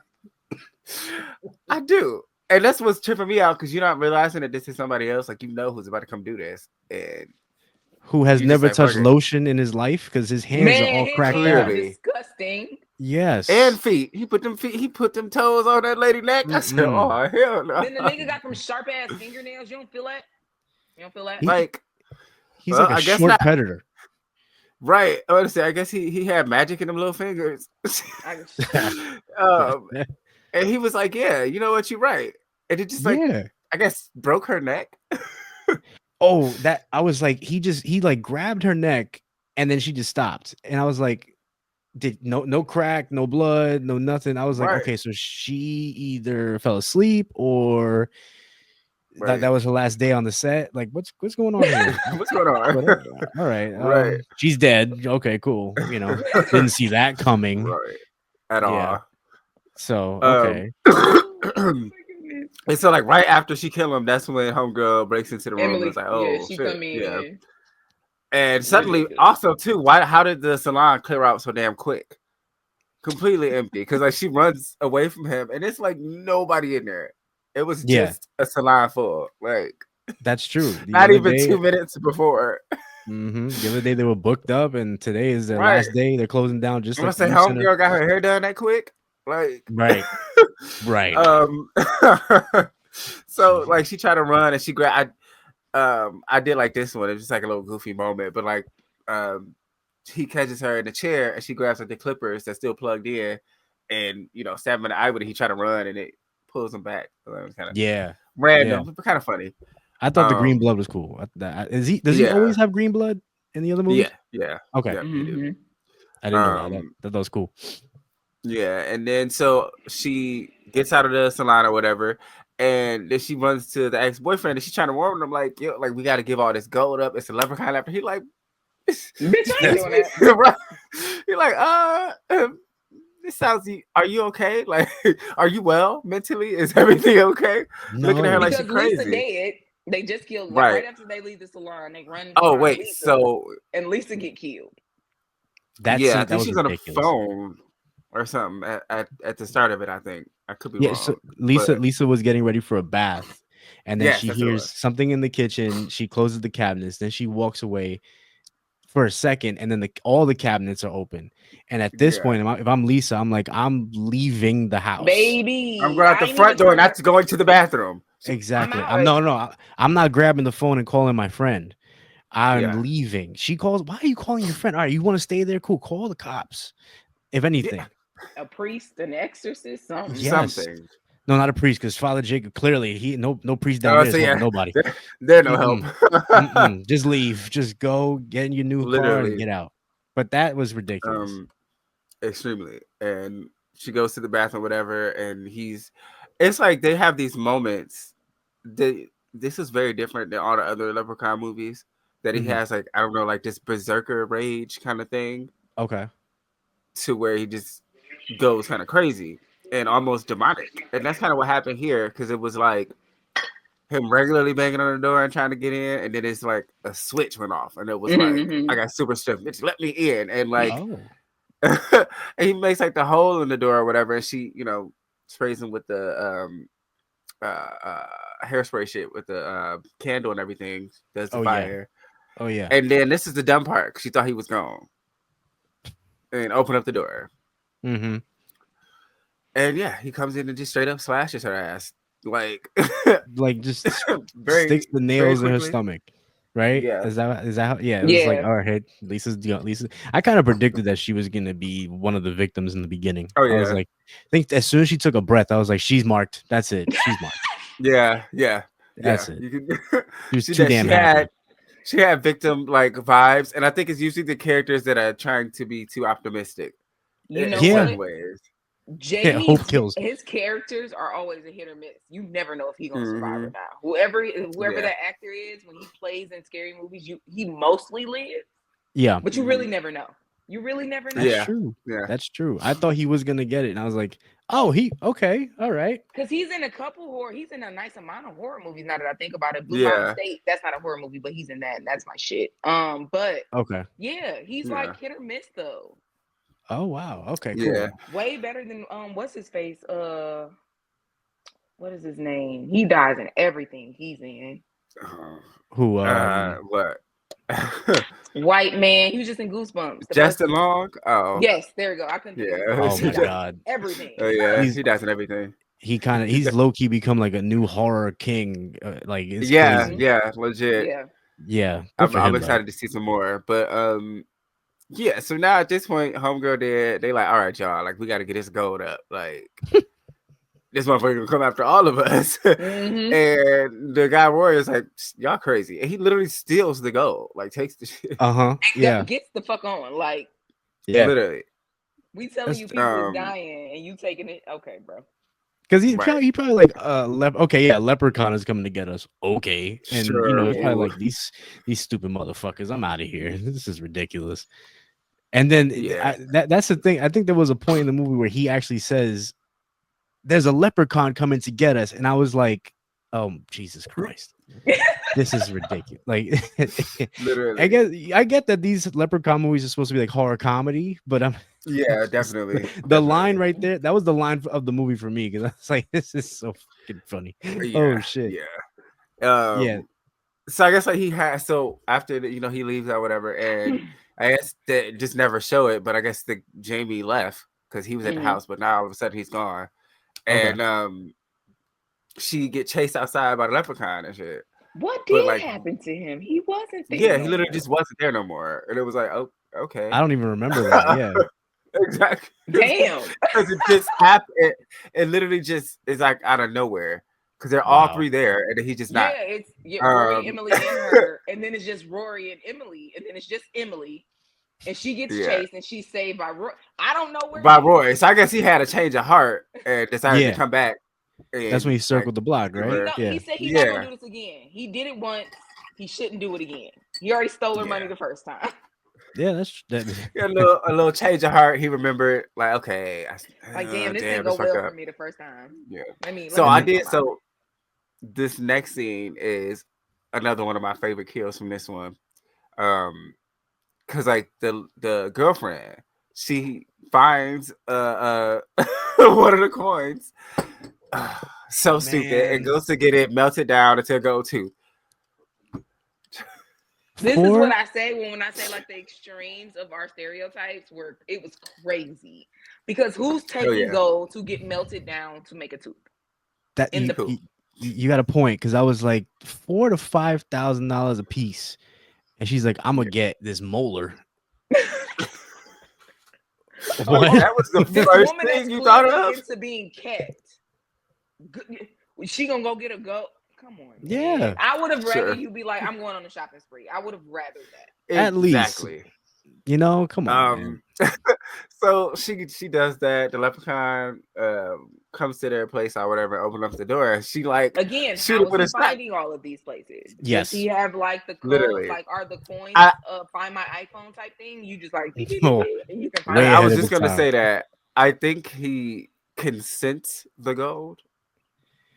I do. And that's what's tripping me out because you're not realizing that this is somebody else, like who's about to come do this, and
who has never touched lotion in his life because his hands are all cracked out.
Disgusting.
Yes.
And feet. He put them toes on that lady neck. I said, oh hell no.
Then the nigga got them sharp ass fingernails. You don't feel that? You don't feel that?
Like
he's like a short predator.
Right. Honestly, I guess he had magic in them little fingers. And he was like, yeah, you know what, you're right. And it just I guess broke her neck.
Oh, that I was like, he like grabbed her neck and then she just stopped. And I was like, did no crack, no blood, no nothing. I was like, okay, so she either fell asleep or that was her last day on the set. Like, what's going on here?
What's going on?
All right. She's dead. Okay, cool. Didn't see that coming.
Right. At all.
So okay.
And so like right after she killed him, that's when homegirl breaks into the room and is like, oh
she
shit.
Come in.
And suddenly also too, how did the salon clear out so damn quick? Completely empty. Because like she runs away from him and it's like nobody in there. It was just a salon full. Like
that's true.
Not even 2 minutes before.
The other day they were booked up, and today is their last day. They're closing down. Just
like say, homegirl got her hair done that quick. Like
right.
So like she tried to run and she grabbed. I did like this one. It was just like a little goofy moment, but like he catches her in the chair and she grabs like the clippers that's still plugged in, and stab him in the eye with it. He tried to run and it pulls him back. So it was kind of random, but kind of funny.
I thought the green blood was cool. Does he always have green blood in the other movies?
Yeah.
Okay.
Yeah, he do.
I didn't know that. That was cool.
Yeah, and then so she gets out of the salon or whatever, and then she runs to the ex-boyfriend and she's trying to warn him like, yo, like we got to give all this gold up. It's a leprechaun after. He like,
bitch, I ain't doing that.
He like, this sounds. Are you okay? Like, are you well mentally? Is everything okay?
No.
Looking at her like she's crazy.
Lisa dead. They just killed right after they leave the salon. They run.
Oh wait,
Lisa, and Lisa get killed.
I think she's on a phone or something at the start of it. I think I could be wrong.
So Lisa was getting ready for a bath, and then she hears something in the kitchen. She closes the cabinets. Then she walks away for a second, and then all the cabinets are open. And at this point, if I'm Lisa, I'm like, I'm leaving the house,
baby.
I'm going out the front door, not going to the bathroom.
Exactly. I'm not grabbing the phone and calling my friend. I'm leaving. She calls. Why are you calling your friend? All right, you want to stay there? Cool. Call the cops. If anything,
a priest, an exorcist, something.
Yes.
Something.
No, not a priest, because Father Jacob clearly no priest down there. Nobody.
They're no help.
Just leave. Just go get in your new car and get out. But that was ridiculous.
Extremely. And she goes to the bathroom, whatever, and it's like they have these moments. This is very different than all the other Leprechaun movies that he has, like, I don't know, like this berserker rage kind of thing.
Okay.
To where he just goes kind of crazy. and almost demonic. And that's kind of what happened here, because it was like him regularly banging on the door and trying to get in, and then it's like a switch went off, and it was like, I got super strict, bitch, let me in. And like
Oh.
and he makes like the hole in the door or whatever, and she, sprays him with the hairspray shit with the candle and everything, does the
Oh, yeah.
fire.
Oh yeah.
And then this is the dumb part, 'cause she thought he was gone. And open up the door.
Mm-hmm.
And yeah, he comes in and just straight up slashes her ass. Like
Like just
very
sticks the nails in her
quickly.
stomach. Right?
Yeah.
Is that how, yeah, it was like,
Yeah.
all right, Lisa. I kind of predicted that she was gonna be one of the victims in the beginning.
Oh,
I was
yeah.
like, I think as soon as she took a breath, I was like, she's marked. That's it. She's marked.
Yeah.
That's it.
You can,
She was too damn happy.
she had victim like vibes, and I think it's usually the characters that are trying to be too optimistic.
You know
in
Yeah.
certain
what?
ways.
Jamie,
hope kills.
his characters are always a hit or miss. You never know if he's gonna survive or
Mhm.
not. Whoever
Yeah.
that actor is, when he plays in scary movies, he mostly lives,
Yeah.
but you really never know. You really never know.
That's
Yeah.
true.
Yeah.
That's true. I thought he was gonna get it, and I was like, oh, okay, all right.
Because he's in a couple horror. He's in a nice amount of horror movies. Now that I think about it, Blue
Yeah.
Mountain State. That's not a horror movie, but he's in that, and that's my shit. But
Okay.
yeah, he's
Yeah.
like hit or miss though.
Oh wow. Okay. Cool.
Yeah.
Way better than what's his face? What is his name? He dies in everything he's in.
Who?
What?
White man. He was just in Goosebumps. the
Justin
first-
Long? Oh.
Yes, there we go. I couldn't. think of his
Yeah.
name.
Oh
He
my
dies in
god.
Everything.
Oh yeah,
He's-
he does in everything.
He's low key become like a new horror king. Like it's
Yeah,
crazy.
yeah, legit.
Yeah.
Yeah. Good
I'm,
for
I'm
him, though.
excited to see some more. But yeah, so now at this point, Homegirl they like, all right, y'all, like we gotta get this gold up. Like this motherfucker gonna come after all of us.
Mhm.
And the guy Warrior's like, y'all crazy. And he literally steals the gold, like takes the shit.
Uh-huh. Yeah.
Gets the fuck on. Like
Yeah.
Literally.
we telling
That's-
you people is dying and you taking it. Okay, bro.
Because
Right.
he probably like okay, yeah, Leprechaun is coming to get us. Okay. And you know,
Sure.
it's probably like these stupid motherfuckers. I'm out of here. This is ridiculous. And then
Yeah.
that's the thing. I think there was a point in the movie where he actually says, there's a leprechaun coming to get us. And I was like, oh Jesus Christ. This is ridiculous. Like
Literally.
I get that these leprechaun movies are supposed to be like horror comedy, but I'm
Yeah, definitely.
the line right there, that was the line of the movie for me, because I was like, this is so fucking funny. Oh shit.
Yeah.
Yeah.
So I guess like he has, so after he leaves or whatever, and I guess they just never show it, but I guess the Jamie left because he was at the
Mhm.
house, but now all of a sudden he's gone.
Okay.
And she get chased outside by the leprechaun and shit.
What
But,
did
like-
happen to him? He wasn't there.
Yeah,
no
he literally
more.
just wasn't there no more. And it was like, oh, okay.
I don't even remember that. Yeah.
Exactly.
Damn.
Because it just happened. It literally just is like out of nowhere. Because they're all
Wow.
three there, and then he just not.
Yeah, it's Rory,
Um,
Emily, and her, and then it's just Rory and Emily, and then it's just Emily, and she gets
Yeah.
chased and she's saved by Roy. I don't know where.
By
he-
Roy. So I guess he had a change of heart and decided
Yeah.
to come back.
That's when he circled the block,
He,
right?
know-
Yeah.
he said he's not
Yeah.
gonna do this again. He did it once. He shouldn't do it again. He already stole her money
Yeah.
the first time.
Yeah, that's that.
He had a little change of heart. He remembered, like, okay,
Like, damn, this didn't
this
go well
fucked
for
up.
me the first time.
Yeah.
Let me.
So
let
I
me
did.
come out.
So this next scene is another one of my favorite kills from this one. Because like the girlfriend, she finds one of the coins. So stupid,
Man.
and goes to get it melted down until go tooth.
This is
Four-
what I say when I say like the extremes of our stereotypes were it was crazy. Because who's taking
yeah.
gold to get melted down to make a tooth?
That
in
you,
the
poop.
you got a point, because I was like $4,000 to $5,000 a piece, and she's like, I'm gonna get this molar.
Oh,
What?
that was the
This
first
woman that's
thing you thought
clearly
of.
into being kept. She gonna go get a goat? Come on.
Yeah.
man. I would have rather
Sure.
you be like, I'm going on a shopping spree. I would have rather that.
At least.
Exactly.
You know, come on. Man.
So she does that. The leprechaun comes to their place or whatever, open up the door, and she like
Again,
shoot
how
it with a
is he
snap.
finding all of these places?
Yes.
Does he have like the codes,
Literally.
like are the coins
I-
find my iPhone type thing? You just like
Oh,
and you can find
way
it.
I
ahead
was
of
just
the
gonna
time.
say that I think he consent the gold.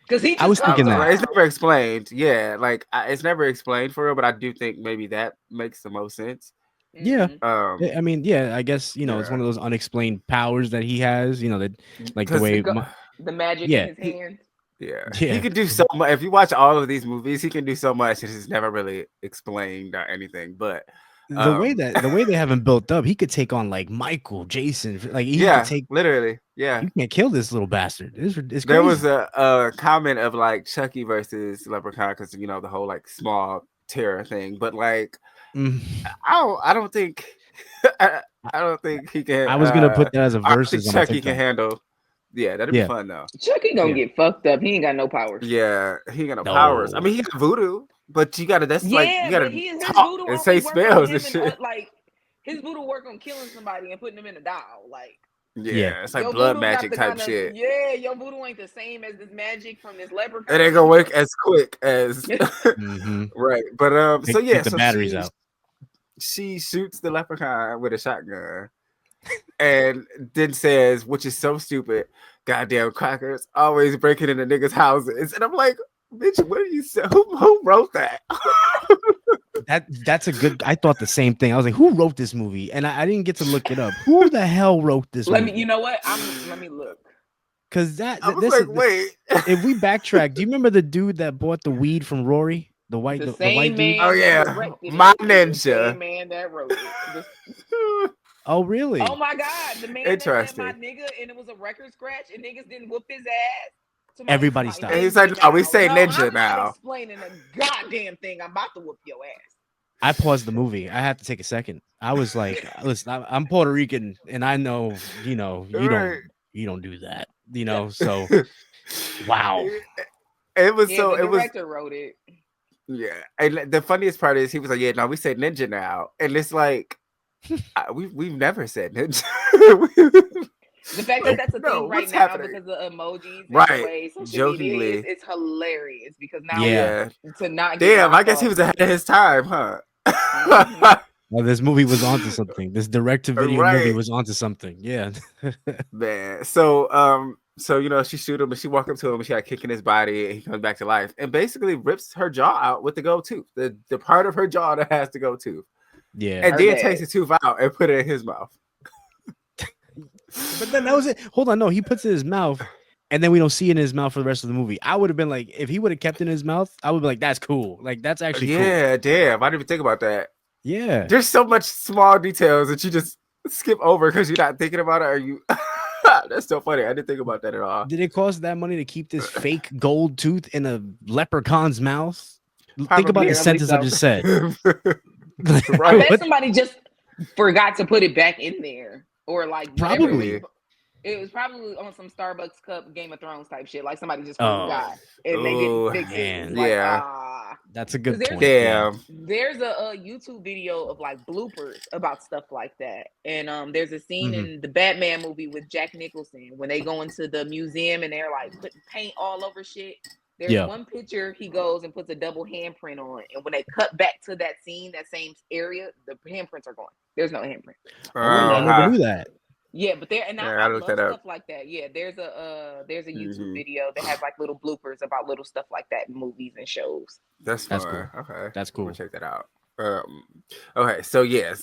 Because he
I was
just
thinking
comes
that.
It's
around.
never explained. Yeah, like it's never explained for real, but I do think maybe that makes the most sense.
Yeah.
Mhm.
I mean, yeah, I guess, you know, it's
Yeah.
one of those unexplained powers that he has, you know, that like the
'Cause
way,
The magic
yeah.
in his hands.
Yeah,
Yeah.
he could do so much. If you watch all of these movies, he can do so much. It's never really explained or anything. But
the way they have him built up, he could take on like Michael, Jason, like he
yeah,
could take.
literally, yeah.
You can't kill this little bastard. It's crazy.
There was a comment of like Chucky versus Leprechaun because you know the whole like small terror thing. But like,
Mm.
I don't think I don't think he can.
I was gonna put that as a
I don't think
versus on my
Chucky can
TikTok.
handle. Yeah, that'd
Yeah.
be fun though.
Chucky gonna
Yeah.
get fucked up. He ain't got no powers.
Yeah, he ain't got no powers. I
No.
mean, he got voodoo, but you gotta. That's like you gotta
his
talk
voodoo
and
only
say
work on
spells
him
and shit.
like his voodoo work on killing somebody and putting them in a doll. Like
Yeah, it's like
your
blood
voodoo not
magic
the
type
kinda-
shit.
Yeah, your voodoo ain't the same as this magic from this leprechaun.
It ain't gonna work as quick as
Mhm.
right. But so
Take
yeah,
the
so
batteries out.
she shoots the leprechaun with a shotgun, and then says, which is so stupid, "Goddamn crackers, always breaking into niggas' houses." And I'm like, bitch, what are you say? Who wrote that?
That's a good. I thought the same thing. I was like, who wrote this movie? And I didn't get to look it up. Who the hell wrote this
Let
movie?
me. You know what? Let me look.
Because that
I was
this
like,
is,
wait.
if we backtrack, do you remember the dude that bought the weed from Rory? The white
The
the
same
white dude?
man.
Oh,
that
yeah.
directed
My
it is the
ninja.
same man that wrote it.
Oh, really?
Oh my god, the man that said
Interesting.
my nigga, and it was a record scratch, and niggas didn't whoop his ass.
Everybody
Somebody
stopped.
And he's like, no, we say
No,
ninja
I'm
now.
not explaining a goddamn thing. I'm about to whoop your ass.
I paused the movie. I had to take a second. I was like, listen, I'm Puerto Rican, and I know, you know,
Right.
you don't do that, you know. So, wow.
It was
Yeah,
so
the
it was
director wrote it.
yeah. And the funniest part is he was like, yeah, no, we say ninja now, and it's like we've never said ninja.
The fact that that's a
No,
thing right
what's
now
happening?
because of emojis and
Right.
the way social media
Jokingly.
is, it's hilarious because now
Yeah.
to not get
Damn, I
knocked
guess he
off-
was ahead of his time, huh?
Mhm.
Well, this movie was onto something. This direct-to-video movie
Right.
was onto something. Yeah.
Man, so you know, she shoot him and she walk up to him and she like kicking his body and he comes back to life and basically rips her jaw out with the gold tooth, the part of her jaw that has the gold tooth,
Yeah.
and
Her
then
dad.
takes the tooth out and put it in his mouth.
But then that was it. Hold on, no, he puts it in his mouth, and then we don't see it in his mouth for the rest of the movie. I would have been like, if he would have kept it in his mouth, I would be like, that's cool. Like that's actually cool.
Yeah, damn, I didn't even think about that.
Yeah.
There's so much small details that you just skip over because you're not thinking about it. Or you, that's so funny. I didn't think about that at all.
Did it cost that money to keep this fake gold tooth in a leprechaun's mouth? Think about
Probably
the sentence I just said.
I
Right.
bet somebody just forgot to put it back in there, or like whenever
Probably.
It was probably on some Starbucks cup Game of Thrones type shit. Like somebody just
Oh.
forgot and they
Oh,
didn't fix
man.
it. Like,
Yeah.
That's a good
'Cause
point.
Damn.
There's a YouTube video of like bloopers about stuff like that, and there's a scene in the Batman movie with Jack Nicholson when they go into the museum and they're like putting paint all over shit. There's
Yeah.
one picture he goes and puts a double handprint on, and when they cut back to that scene, that same area, the handprints are gone. There's no handprint.
Oh, I never knew that.
Yeah, but there and
Yeah,
I
I
love
looked that up.
stuff like that. Yeah, there's a YouTube
Mhm.
video that has like little bloopers about little stuff like that in movies and shows.
That's
That's
fun. Okay,
That's
I'm gonna
cool.
check that out. Okay, so yeah,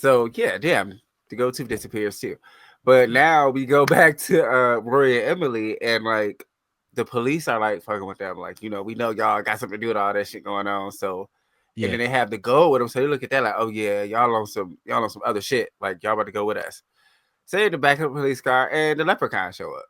damn, the go to disappears too. But now we go back to Rory and Emily, and like the police are like fucking with them, like, you know, we know y'all got something to do with all that shit going on. So and
Yeah.
then they have to go with them, so they look at that like, oh yeah, y'all on some other shit, like y'all about to go with us. Say in the back of the police car, and the leprechaun show up.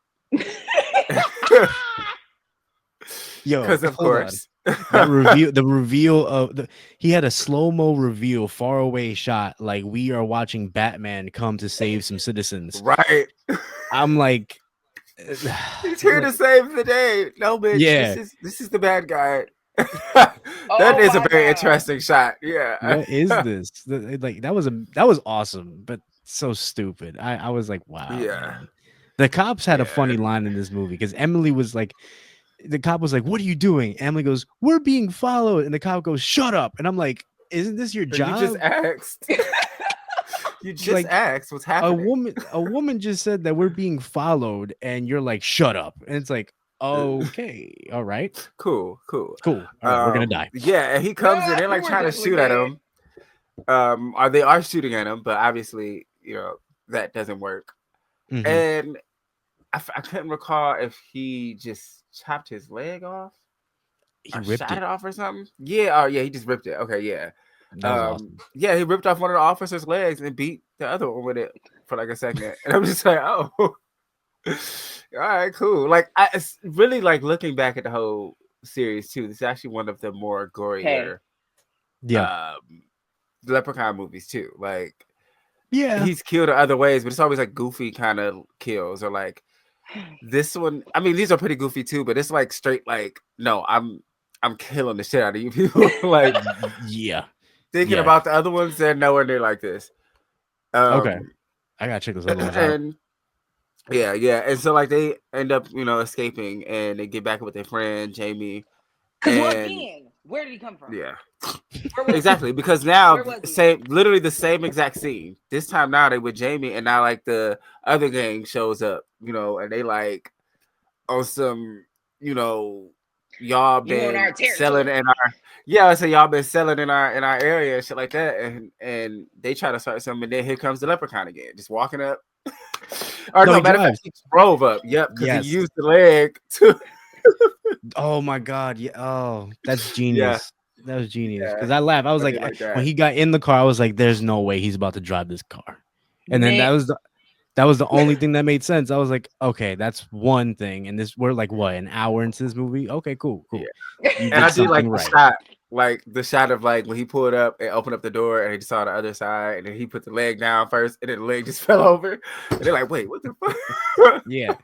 Yo,
Because of
hold on.
course.
The reveal of he had a slow-mo reveal, far away shot, like we are watching Batman come to save some citizens.
Right.
I'm like,
He's here to save the day. No, bitch.
Yeah.
This is the bad guy. That is a
my
very
God.
interesting shot. Yeah.
what is this? Like that was awesome, but so stupid. I was like, wow.
Yeah.
man. The cops had a
Yeah.
funny line in this movie because Emily was like, the cop was like, "What are you doing?" Emily goes, "We're being followed," and the cop goes, "Shut up!" And I'm like, "Isn't this your
You
job?"
just asked. You
It's
just
like
asked what's
a
happening.
woman just said that we're being followed, and you're like, shut up. And it's like, okay, all right,
Cool.
cool, all right, we're gonna die.
Yeah, and he comes in, they're like
We're
trying to
definitely
shoot at
dead.
him. Or they are shooting at him, but obviously, that doesn't work.
Mhm.
And I couldn't recall if he just chopped his leg off
He
or
ripped
shot
it.
it off or something. Yeah, yeah, he just ripped it. Okay, yeah.
That was awesome.
Yeah, he ripped off one of the officer's legs and beat the other one with it for like a second. And I'm just like, oh, all right, cool. Like, it's really like looking back at the whole series too. This is actually one of the more gorier
Yeah,
Leprechaun movies too. Like,
yeah.
he's killed in other ways, but it's always like goofy kind of kills, or like this one. I mean, these are pretty goofy too, but it's like straight like, no, I'm killing the shit out of you people. Like,
Yeah.
thinking
Yeah.
about the other ones, they're nowhere near like this.
Okay. I gotta check those other ones out.
And yeah, and so like they end up, escaping, and they get back with their friend Jamie.
Because once
And
again, where did he come from?
yeah,
Where was
exactly. Because now
Where was he?
literally the same exact scene. This time now they with Jamie, and now like the other gang shows up, and they like on some, y'all
You on
been
our territory.
selling in our so y'all been selling in our area and shit like that, and they try to start something, and then here comes the leprechaun again, just walking up. Or
No,
no,
he
matter of fact,
drives.
he drove up. Yep, because
Yes.
he used the leg to.
Oh my god, yeah. Oh, that's
Yeah.
genius. That was genius. Because
Yeah.
I laughed. I was
Something
like,
like
when
that.
he got in the car, I was like, there's no way he's about to drive this car. And then
Nick.
that was the only thing that made sense. I was like, okay, that's one thing. And we're like what, an hour into this movie? Okay, cool.
Yeah.
You
And I
did
did like
something
the
right.
shot, like the shot of like when he pulled up and opened up the door, and he saw the other side, and then he put the leg down first, and then the leg just fell over, and they're like, "Wait, what the fuck?"
Yeah.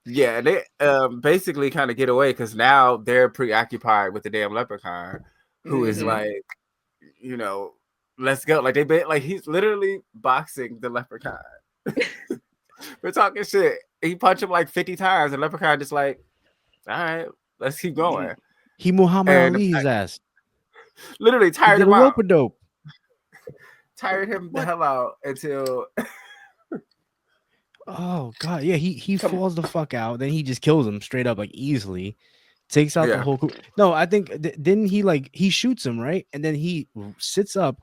Yeah, and they basically kind of get away because now they're preoccupied with the damn leprechaun, who is
Mhm.
like, let's go. Like like he's literally boxing the leprechaun. We're talking shit. He punched him like 50 times, and leprechaun just like, all right, let's keep going.
He Muhammad
And
Ali his ass.
literally
He
tired
did a
him out.
rope a dope.
Tired him the hell out until
Oh god, yeah, he
Come-
falls the fuck out. Then he just kills him straight up, like easily. Takes out the
Yeah.
whole crew. No, I think didn't he like he shoots him, right? And then he sits up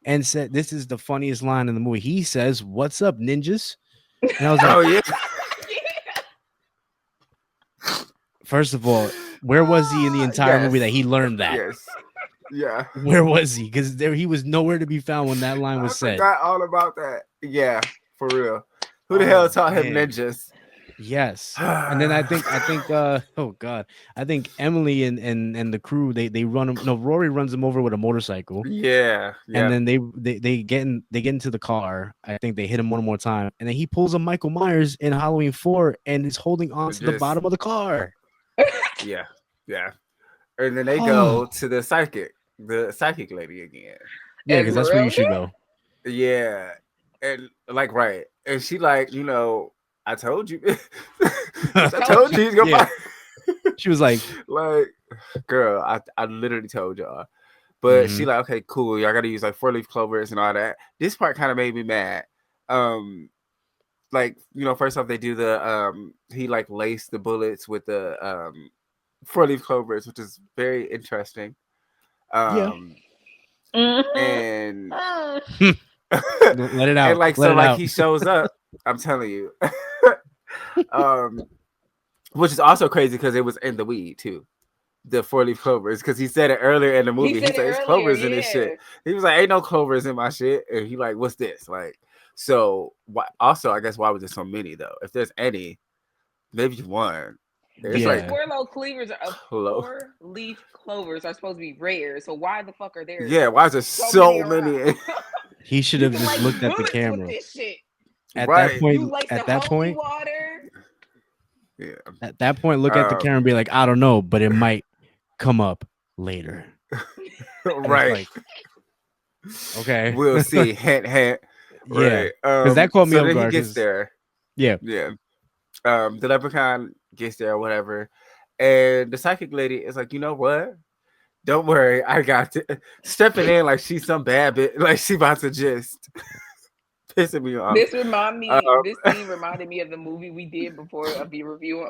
and said, "This is the funniest line in the movie." He says, "What's up, ninjas?" And I was like,
oh yeah.
first of all, where was he in the entire movie that he learned that?
Yes. Yeah.
Where was he? Because he was nowhere to be found when that line was
I
said.
forgot all about that. Yeah, for real. Who the hell taught him
man.
ninjas?
Yes. And then I think oh god, I think Emily and the crew they run him. No, Rory runs him over with a motorcycle.
Yeah.
And then they get into the car. I think they hit him one more time, and then he pulls a Michael Myers in Halloween 4 and is holding on to the
Just-
bottom of the car.
Yeah. And then they go to the psychic lady again.
Yeah, because that's where you should go.
Yeah. And like, right. And she like, I told you. I told you he's gonna
Yeah.
buy.
She was like,
Like, girl, I literally told y'all. But she
Mhm.
like, okay, cool. Y'all gotta use like 4-leaf clovers and all that. This part kind of made me mad. Like, first off, they do the he like laced the bullets with the 4-leaf clovers, which is very interesting.
Mhm.
And
let it out.
and like
let
so
it
like
out.
he shows up. I'm telling you. Which is also crazy because it was in the weed too. The 4-leaf clovers, because he said it earlier in the movie. He said
it
there's
earlier,
clovers in this
yeah.
shit. He was like, ain't no clovers in my shit. And he like, what's this? Like, so why, also, I guess why was there so many though? If there's any, maybe one. There's
Yeah.
like
4-leaf clovers are supposed to be rare. So why the fuck are there?
yeah, why is there so
around?
many?
He should
You
have
can
just
light
looked at the
bullets with
camera.
this shit.
At
Right.
that point,
You like
at
the
that
holy
point,
water.
Yeah.
at that point, look at the camera and be like, I don't know, but it might come up later. And it's
Right.
like, okay.
We'll see. Hint, hint.
Yeah.
Right.
Because that caught me
so
off
then
guard.
he gets
'cause-
there.
Yeah.
Yeah. The leprechaun gets there or whatever. And the psychic lady is like, you know what? Don't worry, I got to stepping in like she's some bad bitch, like she about to just pissing me off.
This scene reminded me of the movie we did before of the review.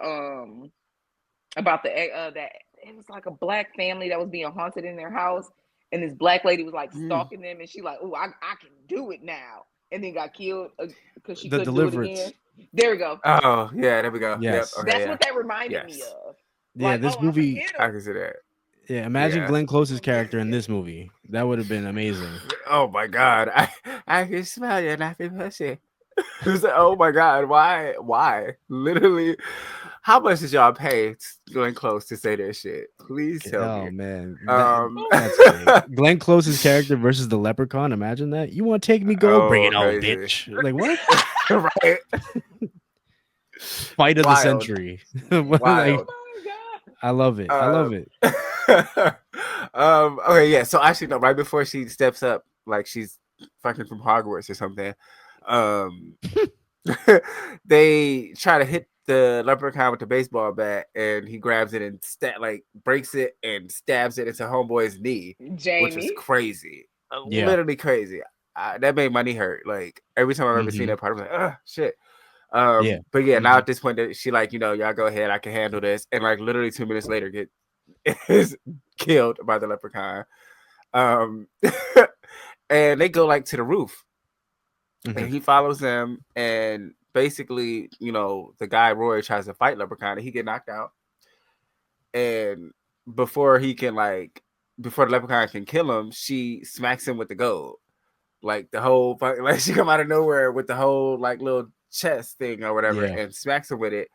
About that it was like a black family that was being haunted in their house, and this black lady was like stalking them, and she like, oh, I can do it now, and then got killed because she couldn't do it again. There we go.
Oh yeah, there we go.
Yes.
Yep. Okay,
That's what that reminded me of.
Yeah,
like,
this movie.
I can see that.
Yeah, imagine Glenn Close's character in this movie. That would have been amazing.
Oh my god, I can smell your nappy pussy. Oh my god, why? Literally, how much did y'all pay Glenn Close to say that shit? Please tell me.
Oh man,
That's
Glenn Close's character versus the Leprechaun. Imagine that. You want to take me gold? Bring it on, bitch. Like what?
Right.
Fight of the century. Like, I love it. I love it.
Okay, yeah. So actually, no. Right before she steps up, like she's fucking from Hogwarts or something. They try to hit the leprechaun with the baseball bat, and he grabs it and breaks it and stabs it into homeboy's knee,
Jamie.
which is crazy, literally crazy. That made my knee hurt. Like every time I've ever seen that part, I'm like, oh shit. But yeah, now at this point, she like, y'all go ahead, I can handle this, and like literally 2 minutes later, is killed by the leprechaun. And they go like to the roof. And he follows them, and basically, the guy Roy tries to fight Leprechaun, and he get knocked out. And before the Leprechaun can kill him, she smacks him with the gold, like the whole like she come out of nowhere with the whole like little chest thing or whatever, and smacks him with it,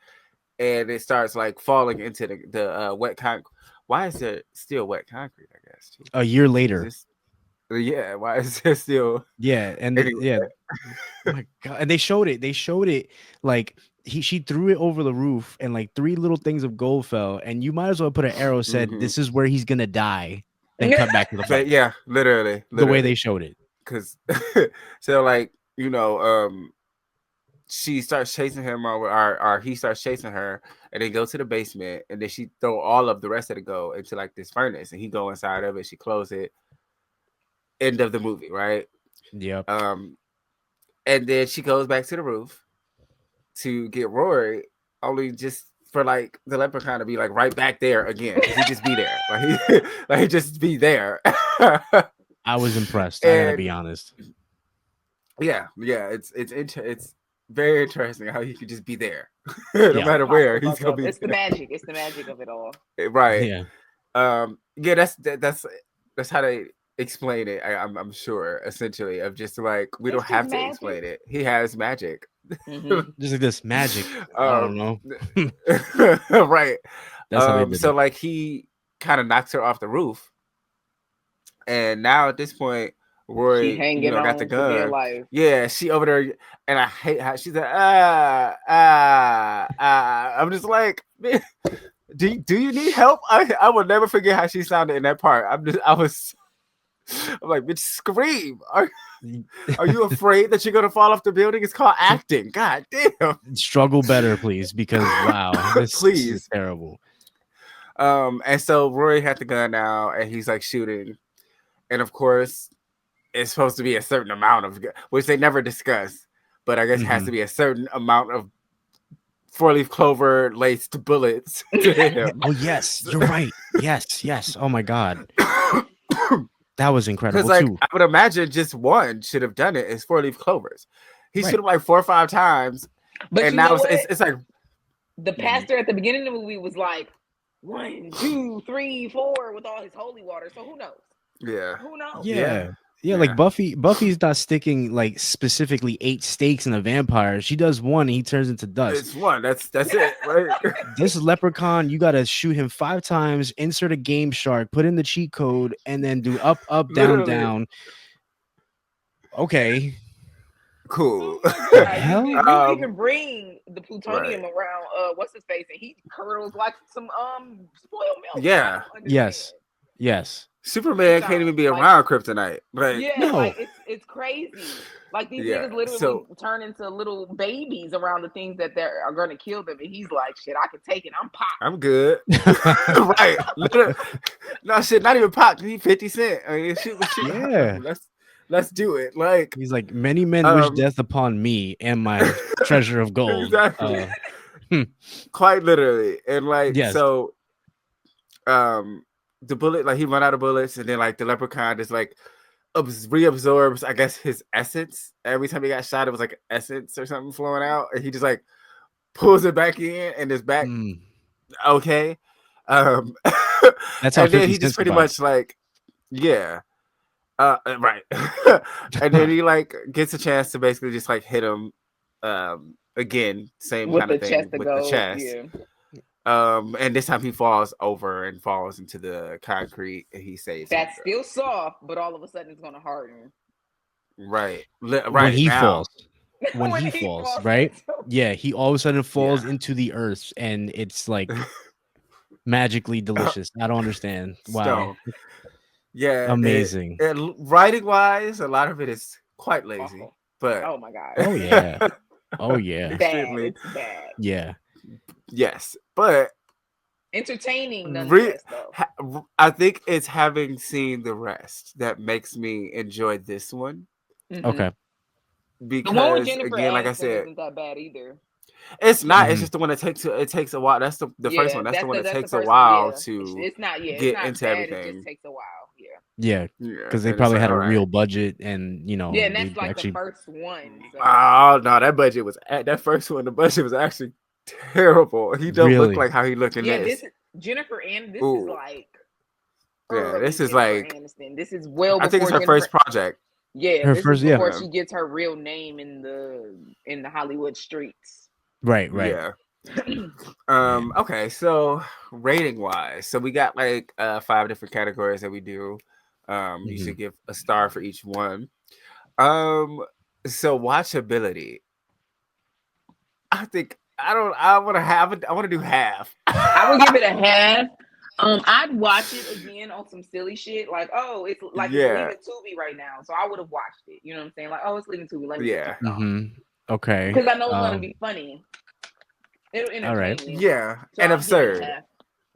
and it starts like falling into the wet concrete. Why is there still wet concrete? I guess too?
A year later.
Yeah, why is there still?
Yeah, and oh my god, and they showed it like she threw it over the roof, and like 3 little things of gold fell, and you might as well put an arrow said this is where he's gonna die, then cut back to the fight.
Yeah, literally
the way they showed it.
Because so like she starts chasing him or he starts chasing her, and they go to the basement, and then she throw all of the rest of the gold into like this furnace, and he go inside of it, she close it. End of the movie, right?
Yep.
And then she goes back to the roof to get Rory, only just for like the leprechaun to be like right back there again. He just be there, like he just be there.
I was impressed. I gotta be honest.
Yeah, it's very interesting how he could just be there, no matter where he's gonna be.
It's the magic. It's the magic of it all,
right? Yeah. That's how they explain it. I'm sure, essentially, of just like we don't have to explain it. He has magic.
Just like this magic. I don't know.
Right. So like he kind of knocks her off the roof, and now at this point, Rory got the gun. Yeah, she over there, and I hate how she's like I'm just like, man, do you need help? I will never forget how she sounded in that part. I'm like, bitch, scream. Are you afraid that you're gonna fall off the building? It's called acting. God damn.
Struggle better, please, because wow, this is terrible.
And so Rory had the gun now, and he's like shooting, and of course, it's supposed to be a certain amount of, which they never discuss, but I guess it has to be a certain amount of 4-leaf clover laced bullets to hit him.
Oh yes, you're right. Yes. Oh my god. That was incredible.
Because I would imagine just one should have done it. It's 4-leaf clovers. He should have like 4 or 5 times.
But
and now it's like
the pastor at the beginning of the movie was like 1, 2, 3, 4 with all his holy water. So who knows?
Yeah.
Who knows?
Yeah, like Buffy's not sticking like specifically 8 stakes in a vampire. She does 1 and he turns into dust.
It's 1. That's it. Right?
This leprechaun, you gotta shoot him 5 times, insert a game shark, put in the cheat code, and then do up, down, down. Okay.
Cool.
You can bring the plutonium around what's his face, and he curdles like some spoiled milk.
Yeah.
Yes.
Superman can't even be
Like-
around kryptonite. Like,
Yeah,
No.
like it's crazy. Like these
Yeah,
niggas literally
so-
turn into little babies around the things that are going to kill them, and he's like, "Shit, I can take it. I'm pop."
I'm good. Right. No shit, not even Pop. He 50 Cent. I mean, shit.
Yeah.
Let's do it. Like,
He's like, many men wish
Um,
death upon me and my treasure of gold.
Exactly. Quite literally. And like,
Yes.
so the bullet, like he run out of bullets, and then like the leprechaun just like reabsorbs, I guess, his essence. Every time he got shot, it was like essence or something flowing out, and he just like pulls it back in, and it's back
Mm,
okay.
That's how
And then
50
he just
Cent
pretty
survived.
much like, yeah, right. And then he like gets a chance to basically just like hit him, again, same
With
kind
the
of thing
chest of
with the
gold.
chest.
Yeah,
And this time he falls over and falls into the concrete, and he saves.
that's
Homegirl.
still soft, but all of a sudden it's going to harden.
Right.
When
Right
he
now.
falls. When he falls, right?
into-
Yeah, he all of a sudden falls
Yeah.
into the earth, and it's like magically delicious. I don't understand. Wow.
Stone. Yeah.
Amazing.
Writing wise, a lot of it is quite lazy,
Awful.
but
Oh my god.
Oh yeah. Oh yeah.
Bad.
extremely-
It's bad.
Yeah.
yes, but
Entertaining nonetheless, though.
I think it's having seen the rest that makes me enjoy this one,
Mhm.
Okay.
The
because
one with Jennifer
again, like I
Aniston
said,
isn't that bad either.
it's not. It's
Mhm.
just the one that takes a while. That's the first one. That's the one that
that's
takes
the
a
first
while
one, yeah.
to
It's not. Yeah,
get
it's not
into
bad. It
everything.
just takes a while. Yeah.
Yeah.
Yeah,
Because they
and it's
probably
like,
had a
all right.
real budget, and you know,
Yeah, and that's
they
like
actually.
the first one. So.
Oh no, that budget was that first one. The budget was actually terrible. He don't
Really?
look like how he looked in
Yeah,
this.
this Jennifer and this
Ooh.
is like.
Yeah,
early
this is
Jennifer
like.
Aniston. This is well before
I think it's her
Jennifer,
first project.
Yeah,
Her
this
first-
is before
yeah.
she gets her real name in the Hollywood streets.
Right. Right.
Yeah. Okay, so rating wise, so we got like 5 different categories that we do. You should give a star for each one. So watchability. I think I want to do half.
I would give it a half. I'd watch it again on some silly shit, like, oh, it's like
Yeah.
it's leaving Tubi right now, so I would have watched it. You know what I'm saying? Like, oh, it's leaving Tubi. Let me
Yeah.
Okay.
because I know it's gonna be funny. It'll entertain
all right.
you.
Yeah,
So
and
I'll give it a
absurd.
half.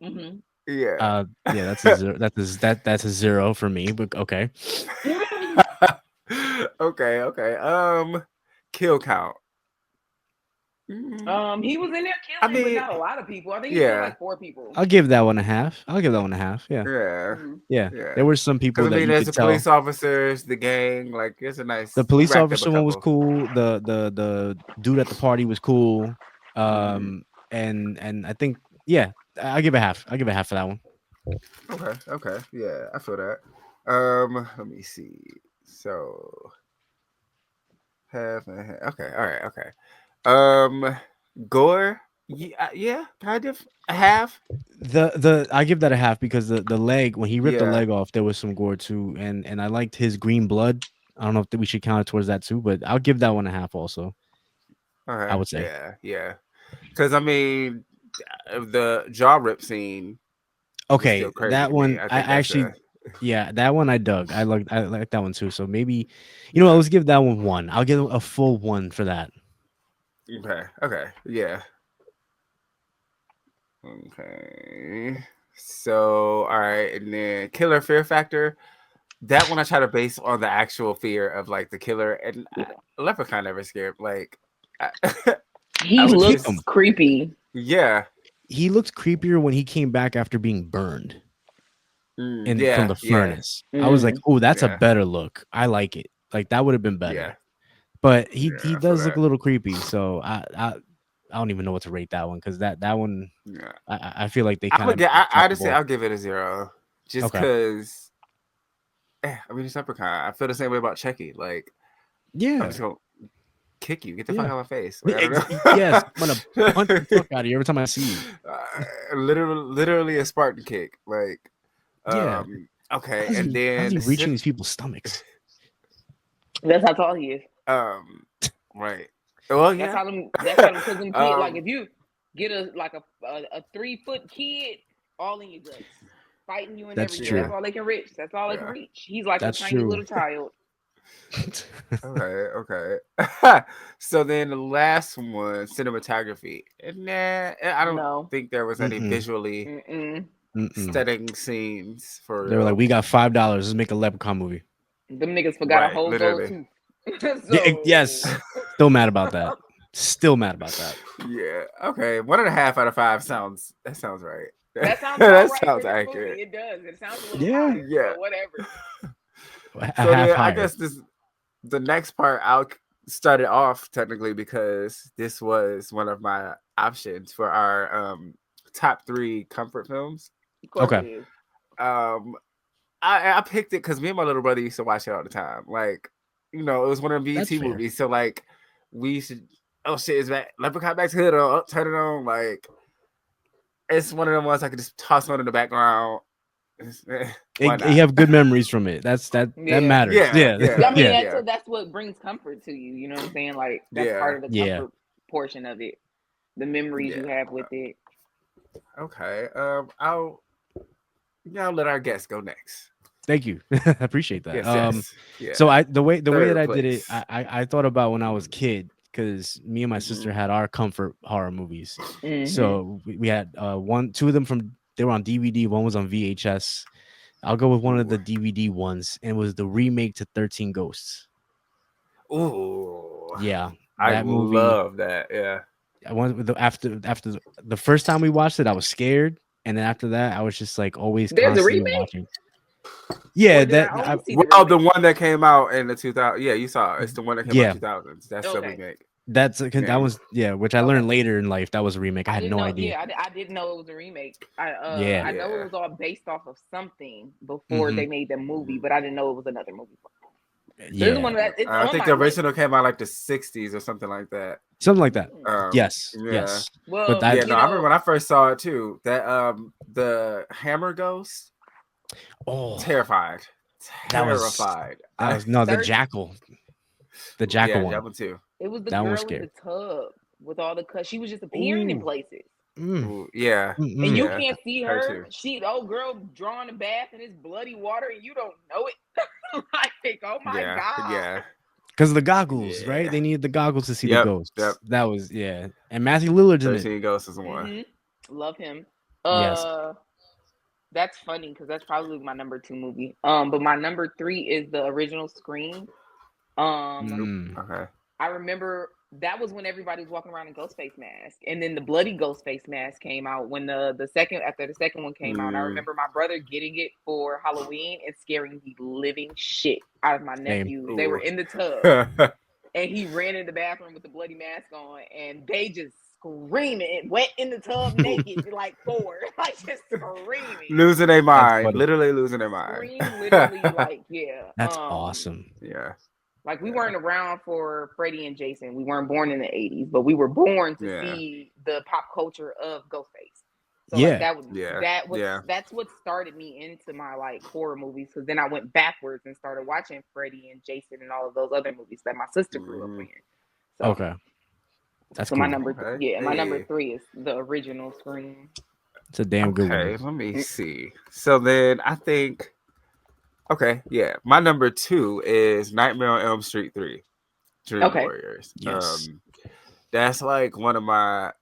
Mhm.
Yeah.
Yeah, that's a zero. That's a zero for me. But okay.
Okay. Kill count.
He was in there
I
killing,
mean,
but not a lot of people. I think he killed
yeah.
like 4 people.
I'll give that one a half. Yeah.
Yeah.
Mhm.
Yeah.
Yeah.
There were some people
Because I
that
mean,
you
there's
could
the
tell.
police officers, the gang. Like, it's a nice.
The police
racked up a
officer one was
couple.
cool. The dude at the party was cool.
Mhm.
And I think I'll give it half. I'll give it half for that one.
Okay. Yeah, I feel that. Let me see. So half and half. Okay, all right, okay. Gore. Yeah, kind of a half.
I give that a half because the leg, when he ripped the
Yeah.
leg off, there was some gore too, and I liked his green blood. I don't know if we should count it towards that too, but I'll give that one a half also.
Okay.
I would say.
Yeah. Because I mean, the jaw rip scene. was
Okay,
still crazy
that
to me.
one
think
I
that's
actually
a-
yeah, that one I dug. I like that one too. So maybe, you know what, let's give that one 1. I'll give a full 1 for that.
Okay. Yeah. Okay. So, all right, and then killer fear factor. That one I try to base on the actual fear of like the killer, and Leprechaun never scared. Like,
He
I would
looks
keep him.
creepy.
yeah,
He looked creepier when he came back after being burned from the furnace. I was like, oh, that's
Yeah.
a better look. I like it. Like that would have been better.
Yeah.
But he
Yeah, I feel
does look
that.
a little creepy. So I don't even know what to rate that one because that one
Yeah.
I feel like they
I
kind
would
of.
get. I honestly, I'll give it a 0, just
Okay.
because. I mean, it's Leprechaun. I feel the same way about Chucky. Like, I'm
Yeah.
just gonna kick you. Get the
Yeah.
fuck out of my face. Like, I don't know.
Yes, I'm gonna punch the fuck out of you every time I see you.
Literally a Spartan kick. Like,
Yeah.
okay,
How's
and
he
then
reaching these people's stomachs?
That's how tall he is.
right. Well,
That's
yeah.
how them. That's how them. Because them kids, like
Um,
if you get a 3-foot kid, all in your guts. fighting you and
That's
everything.
true.
That's all they can reach. That's all they can
Yeah.
reach. He's like
That's
a tiny
true.
little child.
Okay. So then the last one, cinematography. Nah, I don't
No.
think there was any
Mm-mm.
visually
Mm-mm.
stunning scenes for
They were like,
real.
we got $5. Let's make a Leprechaun movie.
Them niggas forgot
Right,
a whole
literally.
gold tooth.
Yeah,
So-
yes. Still mad about that. Still mad about that.
Yeah. Okay. 1.5 out of 5 sounds right.
That sounds about
that
right
sounds
for this
accurate.
movie. It does. It sounds a little
Yeah.
high.
Yeah.
So whatever.
A
So
half
then I
higher.
guess the next part I'll start it off technically because this was one of my options for our top 3 comfort films.
Of course
Okay.
it is.
I picked it because me and my little brother used to watch it all the time. Like, it was one of the
That's
BET
fair.
movies. So like we used to, oh shit, is that Leprechaun Back to the Hood or turn it on? Like, it's one of them ones I could just toss on in the background. Why not?
You have good memories from it. That
Yeah.
matters.
Yeah,
Yeah.
yeah.
I mean,
Yeah.
that's what brings comfort to you. You know what I'm saying? Like that's
Yeah.
part of the
Yeah.
comfort portion of it. The memories you
Yeah.
have with it.
Okay. I'll let our guest go next.
Thank you. I appreciate that.
Yes. Yeah.
So the way
Third
that I did it,
place.
I thought about when I was a kid because me and my sister had our comfort horror movies.
Mhm.
So we had two of them they were on DVD, one was on VHS. I'll go with one of the DVD ones, and it was the remake to 13 Ghosts.
Ooh.
Yeah,
I
that movie.
love that. Yeah.
I went with after the first time we watched it, I was scared, and then after that, I was just like always
There's a
constantly
remake?
watching. Yeah,
Or did
that
I only see
Well, the
remake?
one that came out in the 2000. Yeah, you saw it. It's the one that came
Yeah.
out 2000s. That's the
Okay.
remake.
that's
Yeah.
that was which I
Okay.
learned later in life. That was a remake. I had
didn't
no
know,
idea.
Yeah, I didn't know it was a remake. I
Yeah.
know
Yeah.
it was all based off of something before
Mhm.
they made the movie, but I didn't know it was another movie. There's
Yeah,
one that it's
I
on
think
my
the
list.
original came out like the 60s or something like that.
something like that. Yes,
Yeah.
yes.
Well,
But that-
Yeah,
you
no, I remember
know,
when I first saw it too. That the Hammer Ghost,
Oh,
terrified.
That was-
Terrified.
that was the
Third-
jackal. The jackal
yeah,
one.
that one too.
it was the
that one
girl
was
in
scary.
the tub with all the cuts. She was just appearing in
Ooh.
places.
Mm.
Ooh, yeah.
Mm-mm.
And you
Yeah,
can't see
her
her.
too.
She, old girl, drawing a bath in this bloody water, and you don't know it. Like, oh my
Yeah,
god!
yeah.
Because the goggles, right?
Yeah.
They needed the goggles to see
Yep,
the ghosts.
yep.
That was and Matthew Lillard's in it.
13 Ghosts is one.
Mhm. Love him.
Yes.
That's funny because that's probably my number 2 movie. But my number 3 is the original Scream.
Mm.
Okay.
I remember that was when everybody was walking around in Ghostface mask, and then the bloody Ghostface mask came out when the second one came out. I remember my brother getting it for Halloween and scaring the living shit out of my nephews. They were
Ooh.
in the tub, and he ran in the bathroom with the bloody mask on, and they just screaming, wet in the tub, naked, like 4, like just screaming.
Losing their mind.
funny.
Literally losing their mind.
Scream, literally, like yeah.
That's awesome.
Yeah.
Like we weren't around for Freddy and Jason. We weren't born in the 80s, but we were born to
Yeah.
see the pop culture of Ghostface. So
Yeah.
like, that's what started me into my like horror movies. Because then I went backwards and started watching Freddy and Jason and all of those other movies that my sister grew up in. So,
Okay. That's
so
cool.
my number my number
Hey.
3 is the original Scream.
It's a damn good
Okay,
one.
let me see. So then I think, okay, yeah, my number 2 is Nightmare on Elm Street 3, Dream
Okay.
Warriors.
Yes.
That's like one of my.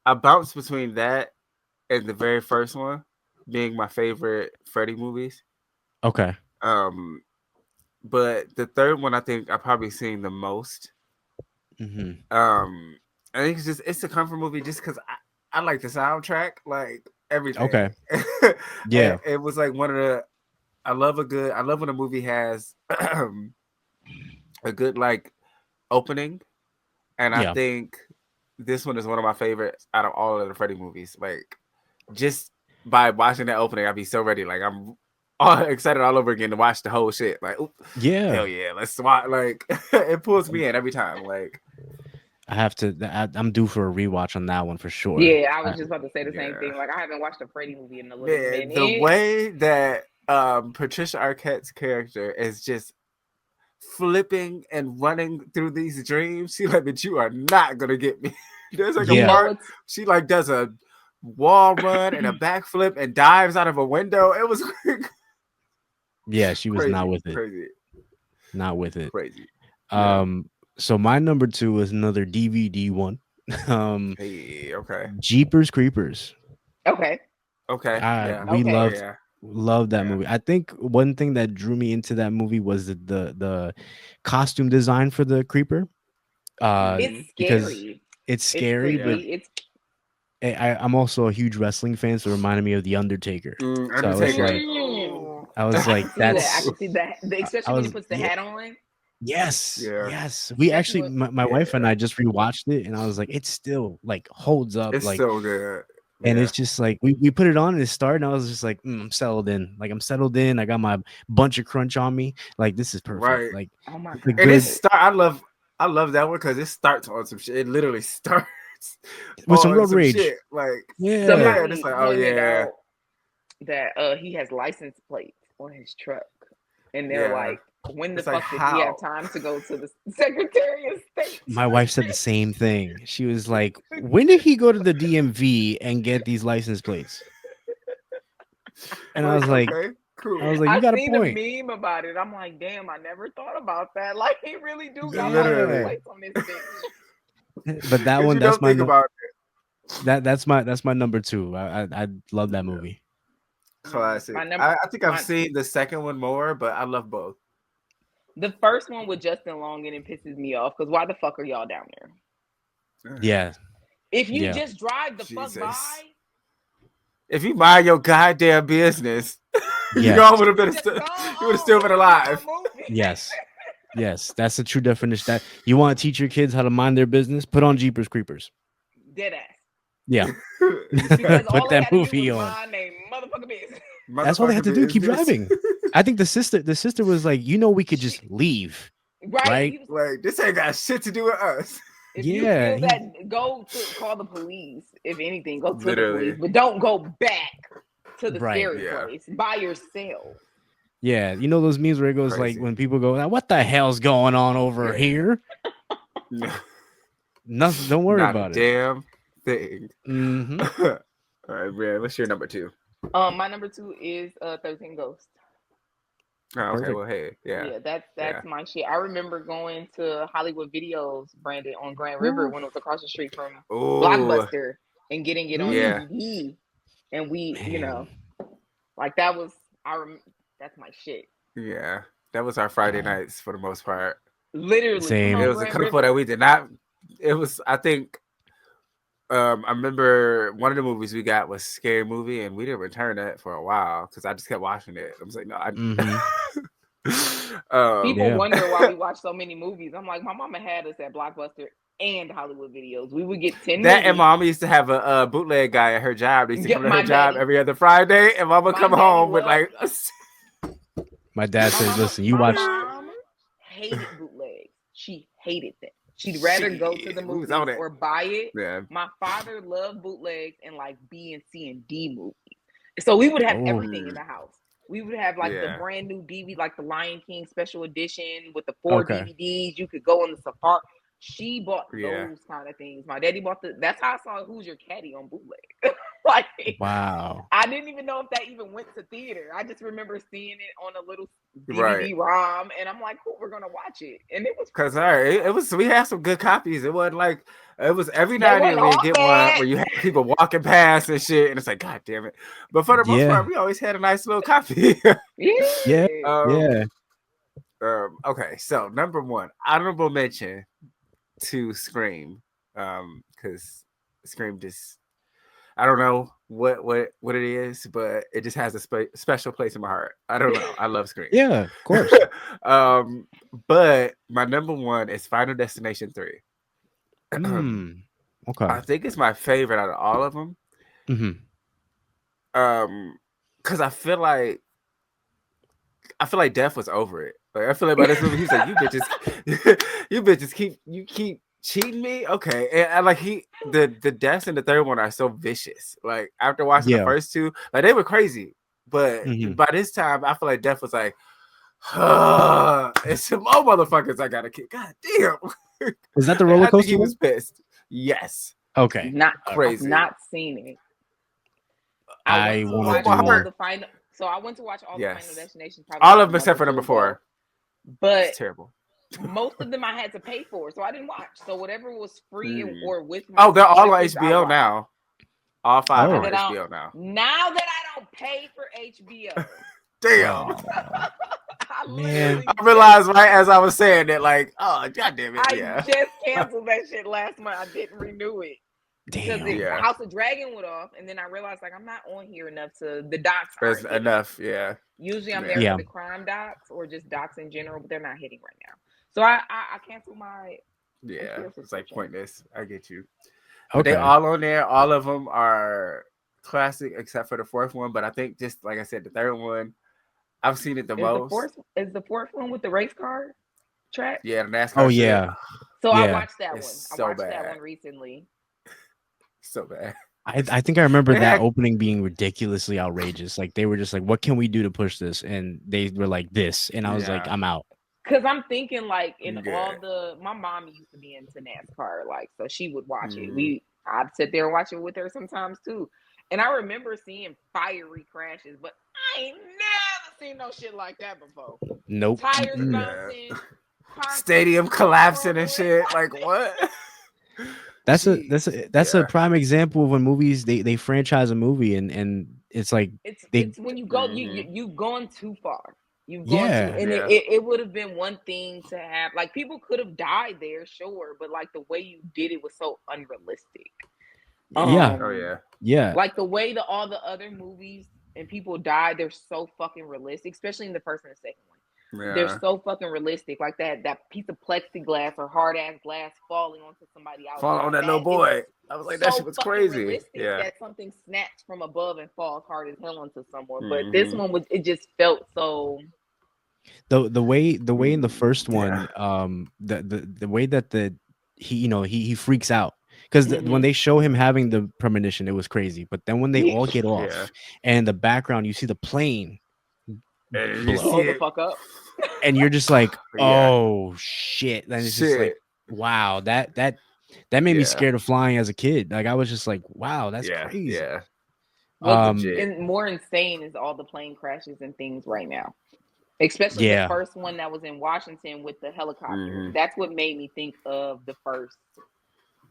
I bounced between that and the very first one being my favorite Freddy movies.
Okay.
But the third one I think I've probably seen the most.
Mm-hmm.
I think it's a comfort movie just because I like the soundtrack, like everything.
Okay.
Yeah,
Yeah.
it was like one of the. I love when a movie has a good like opening, and I
Yeah.
think this one is one of my favorites out of all of the Freddy movies. Like just by watching that opening, I'd be so ready. Like I'm all excited all over again to watch the whole shit. Like, oop,
Yeah.
hell yeah, let's watch. Like it pulls me in every time. Like.
I have to. I'm due for a rewatch on that one for sure.
Yeah, I was just about to say the same
Yeah.
thing. Like I haven't watched a Freddy movie in a little
Man,
minute.
the way that Patricia Arquette's character is just flipping and running through these dreams, she like, but you are not gonna get me. There's like
Yeah.
a part she like does a wall run and a backflip and dives out of a window. It was
Yeah, she was
crazy,
not with it.
crazy,
Not with it.
crazy. Yeah.
So my number 2 is another DVD one.
Hey, okay,
Jeepers Creepers.
Okay.
okay, yeah.
We
Okay.
loved that
Yeah.
movie. I think one thing that drew me into that movie was the costume design for the creeper.
It's
Because
scary.
it's scary,
It's
but
creepy. It's
I'm also a huge wrestling fan, so it reminded me of The Undertaker. So I was
Undertaker.
like,
Ooh.
I was like,
see that. I
that's
can see that. Especially when he puts the hat on.
yes,
Yeah.
yes. We actually,
was-
my wife and I just rewatched it, and I was like, it still like holds up,
It's
like,
so good.
and
Yeah.
it's just like we put it on and it started, and I was just like, I'm settled in. Like I'm settled in. I got my bunch of crunch on me. Like this is perfect.
Right.
Like
Oh my
it's a
god.
And
good
it start. I love that one because it starts on some shit. It literally starts
with some
on
road rage.
shit. Like
Yeah.
Somebody
and it's like, oh
pointed
yeah.
out that he has license plates on his truck, and they're
Yeah.
like, when the
It's like,
fuck did he have
how?
time to go to the Secretary of State?
My wife said the same thing. She was like, when did he go to the DMV and get these license plates? And I was like,
okay, cool.
you
I
got a
seen
point.
a meme about it. I'm like, damn, I never thought about that. Like, he really do got
Literally.
license plates on this bitch.
But that
'Cause
one,
you
that's
don't
my
think about
that's my number 2. I love that movie.
classic.
My number-
I think I've
my-
seen the second one more, but I love both.
The first one with Justin Long and it pisses me off because why the fuck are y'all down there?
Yeah.
If you
Yeah.
just drive the fuck
Jesus.
by,
If you mind your goddamn business,
Yes.
you all would have been
just
still,
go
you would have still been
on
alive.
with the movie.
Yes. Yes. That's the true definition. That you want to teach your kids how to mind their business, put on Jeepers Creepers.
Dead ass.
Yeah.
Because all
Put
they
that
had to do
movie
was
on.
mind their motherfucking business.
That's all they had to do. Keep
Motherfucking
driving. I think the sister was like, we could just leave.
Right?
Right?
He was-
Like this ain't got shit to do with us.
If
Yeah,
you feel that, go to call the police. If anything, go to
Literally.
the police, but don't go back to the
Right.
scary
Yeah.
place by yourself.
Yeah. You know those memes where it goes
Crazy.
like when people go, what the hell's going on over here? Nothing. Don't worry
Not
about
a
it.
damn thing.
hmm
All right, Brian, what's your number 2?
My number 2 is 13 Ghosts.
Oh, okay,
Perfect.
well, hey, yeah.
That's
Yeah.
my shit. I remember going to Hollywood Videos, Brandon, on Grand River when it was across the street from
Ooh,
Blockbuster and getting it on
Yeah.
DVD. And we,
Man.
like that was that's my shit.
yeah. That was our Friday nights for the most part.
Literally.
Same.
come
It
on,
was a
Grand
couple
River.
that we did not. It was, I think. I remember one of the movies we got was Scary Movie, and we didn't return that for a while because I just kept watching it. I was like, no, I.
People
Yeah.
wonder why we watch so many movies. I'm like, my mama had us at Blockbuster and Hollywood Videos. We would get 10
That
movies.
and Mama used to have a bootleg guy at her job. They used to
Yeah,
come to
my
her job
daddy.
every other Friday, and Mama
My
come
daddy
home with
loved-
like.
My dad
My
says,
mama-
listen, you
my
watch.
mom hated bootlegs. She hated them. She'd rather go to
Shit,
the
we was
movies
on it.
or buy it.
Yeah.
My father loved bootlegs and like B and C and D movies. So we would have
Oh.
everything in the house. We would have like the
Yeah.
brand new DVD, like the Lion King special edition with the 4
Okay.
DVDs. You could go on the safari. She bought
Yeah.
those kind of things. My daddy bought that's how I saw Who's Your Caddy on bootleg. Like
Wow.
I didn't even know if that even went to theater. I just remember seeing it on a little DVD
Right.
ROM, and I'm like, cool, we're gonna watch it. And it was
Cause it was, we had some good copies. It wasn't like, it was every
They
now and then
wasn't
we'd
all
get one
bad.
where you had people walking past and shit, and it's like, God damn it. But for the most
Yeah.
part, we always had a nice little copy.
yeah.
Yeah.
Okay, so number 1, honorable mention to Scream. Because Scream just, I don't know what it is, but it just has a special place in my heart. I don't know. I love Scream.
Yeah. Of course.
But my number 1 is Final Destination 3.
Okay.
I think it's my favorite out of all of them. Because I feel like Death was over it. Like I feel like by this movie, he's like, you bitches keep cheating me. Okay, and like the deaths in the third one are so vicious. Like after watching the first 2, like they were crazy. But by this time, I feel like Death was like, it's some more motherfuckers I gotta kill. God damn.
Is that the
And
roller
I think he
coaster?
was pissed. Yes.
Okay.
Not
Crazy.
I've not seen it.
I
went to
want
watch
to
all
do.
the final. So I went to watch all the Final
Yes.
Destinations. Probably
All
like
of them
a month
except
or
for
two
number
ago.
4.
But
It's terrible.
most of them I had to pay for, so I didn't watch. So whatever was free or with my
Oh, they're all on
subscriptions, I
HBO
watched.
now. All 5
Oh.
are
Now
on
that
HBO now.
Now that I don't pay for HBO,
Damn.
I
Man.
literally
I realized right as I was saying that, like, oh, god damn it,
I
yeah.
just canceled that shit last month. I didn't renew it because
Damn.
Yeah.
House of Dragon went off, and then I realized like I'm not on here enough to the docs.
There's
aren't hitting.
enough, yeah.
Usually I'm
Yeah.
there
Yeah.
for the crime docs or just docs in general, but they're not hitting right now. So I canceled my
Yeah,
HBO
it's like
subscription.
pointless. I get you. But
Okay.
they all on there. All of them are classic except for the 4th one. But I think just like I said, the 3rd one, I've seen it the most.
Is the fourth one with the race car track?
Yeah, the NASCAR.
Oh
shit.
yeah.
So I
Yeah.
watched that one.
It's
I
so
watched that
bad.
one recently.
So bad.
I think I remember
They
that
had-
opening being ridiculously outrageous. Like they were just like, "What can we do to push this?" And they were like, "This," and I was like,
Yeah.
"I'm out."
Cause I'm thinking like in
Yeah.
all the my mom used to be into NASCAR, like so she would watch it.
Mhm.
I'd sit there and watch it with her sometimes too. And I remember seeing fiery crashes, but I ain't never seen no shit like that before.
Nope.
Tires
Mm-mm.
bouncing, car
Stadium collapsing and shit. Like
Like,
what?
That's
Jeez.
a prime example of when movies they franchise a movie and it's like
it's when you go
Mhm.
you've gone too far. You've gone
Yeah.
too, and
Yeah.
it would have been one thing to have like people could have died there, sure, but like the way you did it was so unrealistic.
Yeah.
Oh yeah.
yeah.
Like the way that all the other movies and people died, they're so fucking realistic, especially in the first and the second one.
Yeah.
They're so fucking realistic. Like that piece of plexiglass or hard ass glass falling onto somebody else.
Fall on that little boy. I was like, that shit was crazy.
Realistic
Yeah.
that something snaps from above and falls hard as hell onto someone. But
Mhm.
this one was it just felt so
The way in the first one,
Yeah.
the way that he freaks out because when
Mhm.
they show him having the premonition, it was crazy. But then when they all get off
Yeah.
and in the background you see the plane
And you
blow,
see
blow the
it.
fuck up.
and you're just like,
Yeah.
oh shit. Then it's just like,
Shit.
wow, that made me
Yeah.
scared of flying as a kid. Like I was just like, wow, that's
Yeah.
crazy.
Yeah.
What's
legit.
more insane is all the plane crashes and things right now. Especially
Yeah.
the first one that was in Washington with the helicopter.
Mhm.
That's what made me think of the first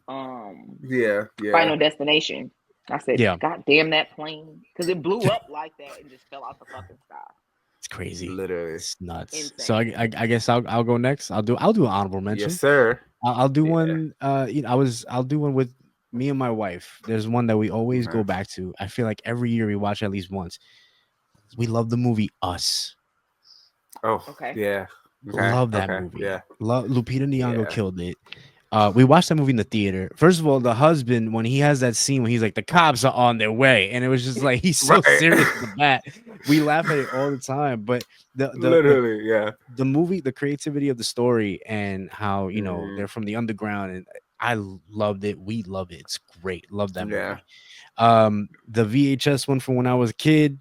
Yeah. Yeah.
Final Destination. I said,
Yeah.
God damn that plane. Because it blew up like that and just fell out the fucking sky.
It's crazy.
Literally.
It's nuts.
Insane.
So I guess I'll go next. I'll do an honorable mention.
Yes, sir.
I'll do
Yeah.
one. I'll do one with me and my wife. There's one that we always go
Okay.
back to. I feel like every year we watch at least once. We love the movie Us.
Oh.
Okay.
Yeah.
Love that
Okay.
movie.
Yeah.
Lupita Nyong'o
Yeah.
killed it. We watched that movie in the theater. First of all, the husband, when he has that scene when he's like, the cops are on their way, and it was just like he's so
Right.
serious with that. We laugh at it all the time. But the
Literally. Yeah.
the movie, the creativity of the story, and how
Mhm.
they're from the underground, and I loved it. We love it. It's great. Love that
Yeah.
movie. The VHS one from when I was a kid.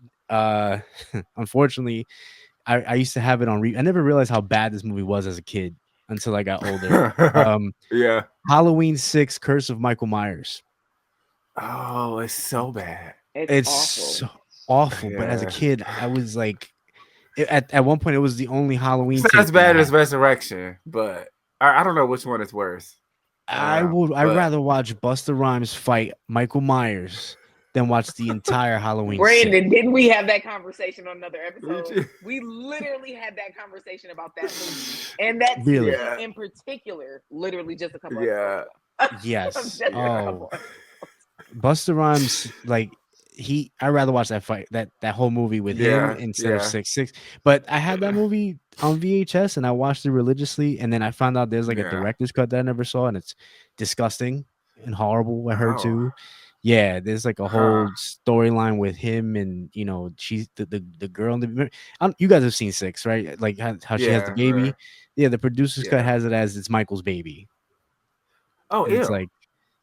Unfortunately, I used to have it on. I never realized how bad this movie was as a kid until I got older.
Yeah.
Halloween 6: Curse of Michael Myers.
Oh, it's so bad.
It's
awful.
so awful. But as a
Yeah.
kid, I was like, at one point, it was the only Halloween.
It's not as
tape
bad
that I
as
had.
Resurrection, but I don't know which one is worse.
I'd
but-
rather watch Busta Rhymes fight Michael Myers than watch the entire Halloween.
Brandon, didn't we have that conversation on another
did.
episode? We literally had that conversation about that movie. And that
Really?
scene
Yeah.
in particular, literally just a couple
Yeah.
episodes ago.
Yes.
Just a
Oh,
couple.
Busta Rhymes, like I'd rather watch that fight, that whole movie with
Yeah,
him instead of
yeah.
6-6. But I had that movie on VHS and I watched it religiously, and then I found out there's like a
Yeah.
director's cut that I never saw, and it's disgusting and horrible. I heard
Oh.
too. Yeah, there's like a
Huh.
whole storyline with him, and she's the girl in the. You guys have seen 6, right? Like how she has the
Yeah,
baby.
right.
Yeah, the producer's
Yeah.
cut has it as it's Michael's baby.
Oh,
And it's
ew.
like,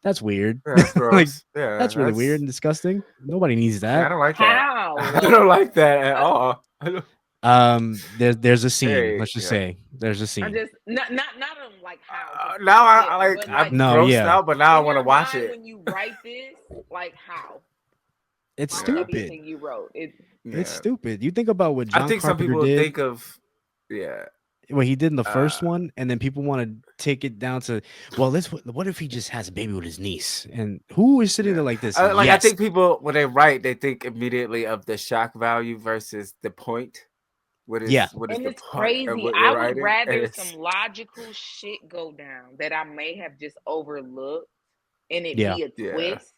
that's weird.
Yeah, that's gross.
Like,
yeah,
That's really weird and disgusting. Nobody needs
Yeah, I
that.
don't like that.
How?
I don't like that at all. I don't-
There's a scene.
Hey,
Let's just
yeah.
say there's a
I
scene.
just not on like how.
now I
Yeah,
like
but,
I'm
No,
grossed
yeah.
out, but now I
in
want to
your
watch
mind
it.
when you write this. Like how?
It's
on
stupid.
everything you wrote.
It's
Yeah.
stupid. You think about what
I
John
think some
Carpenter
people
did,
think of
what he did in the first
uh,
one, and then people want to take it down to, well, what if he just has a baby with his niece? And who is sitting
yeah.
there like this?
Like I
Yes.
think people when they write, they think immediately of the shock value versus the point. What is
Yeah.
what is
And
the
it's
point of
crazy.
what you're
I would
writing? And
rather
it's
some logical shit go down that I may have just overlooked and it
Yeah.
be a
Yeah.
twist.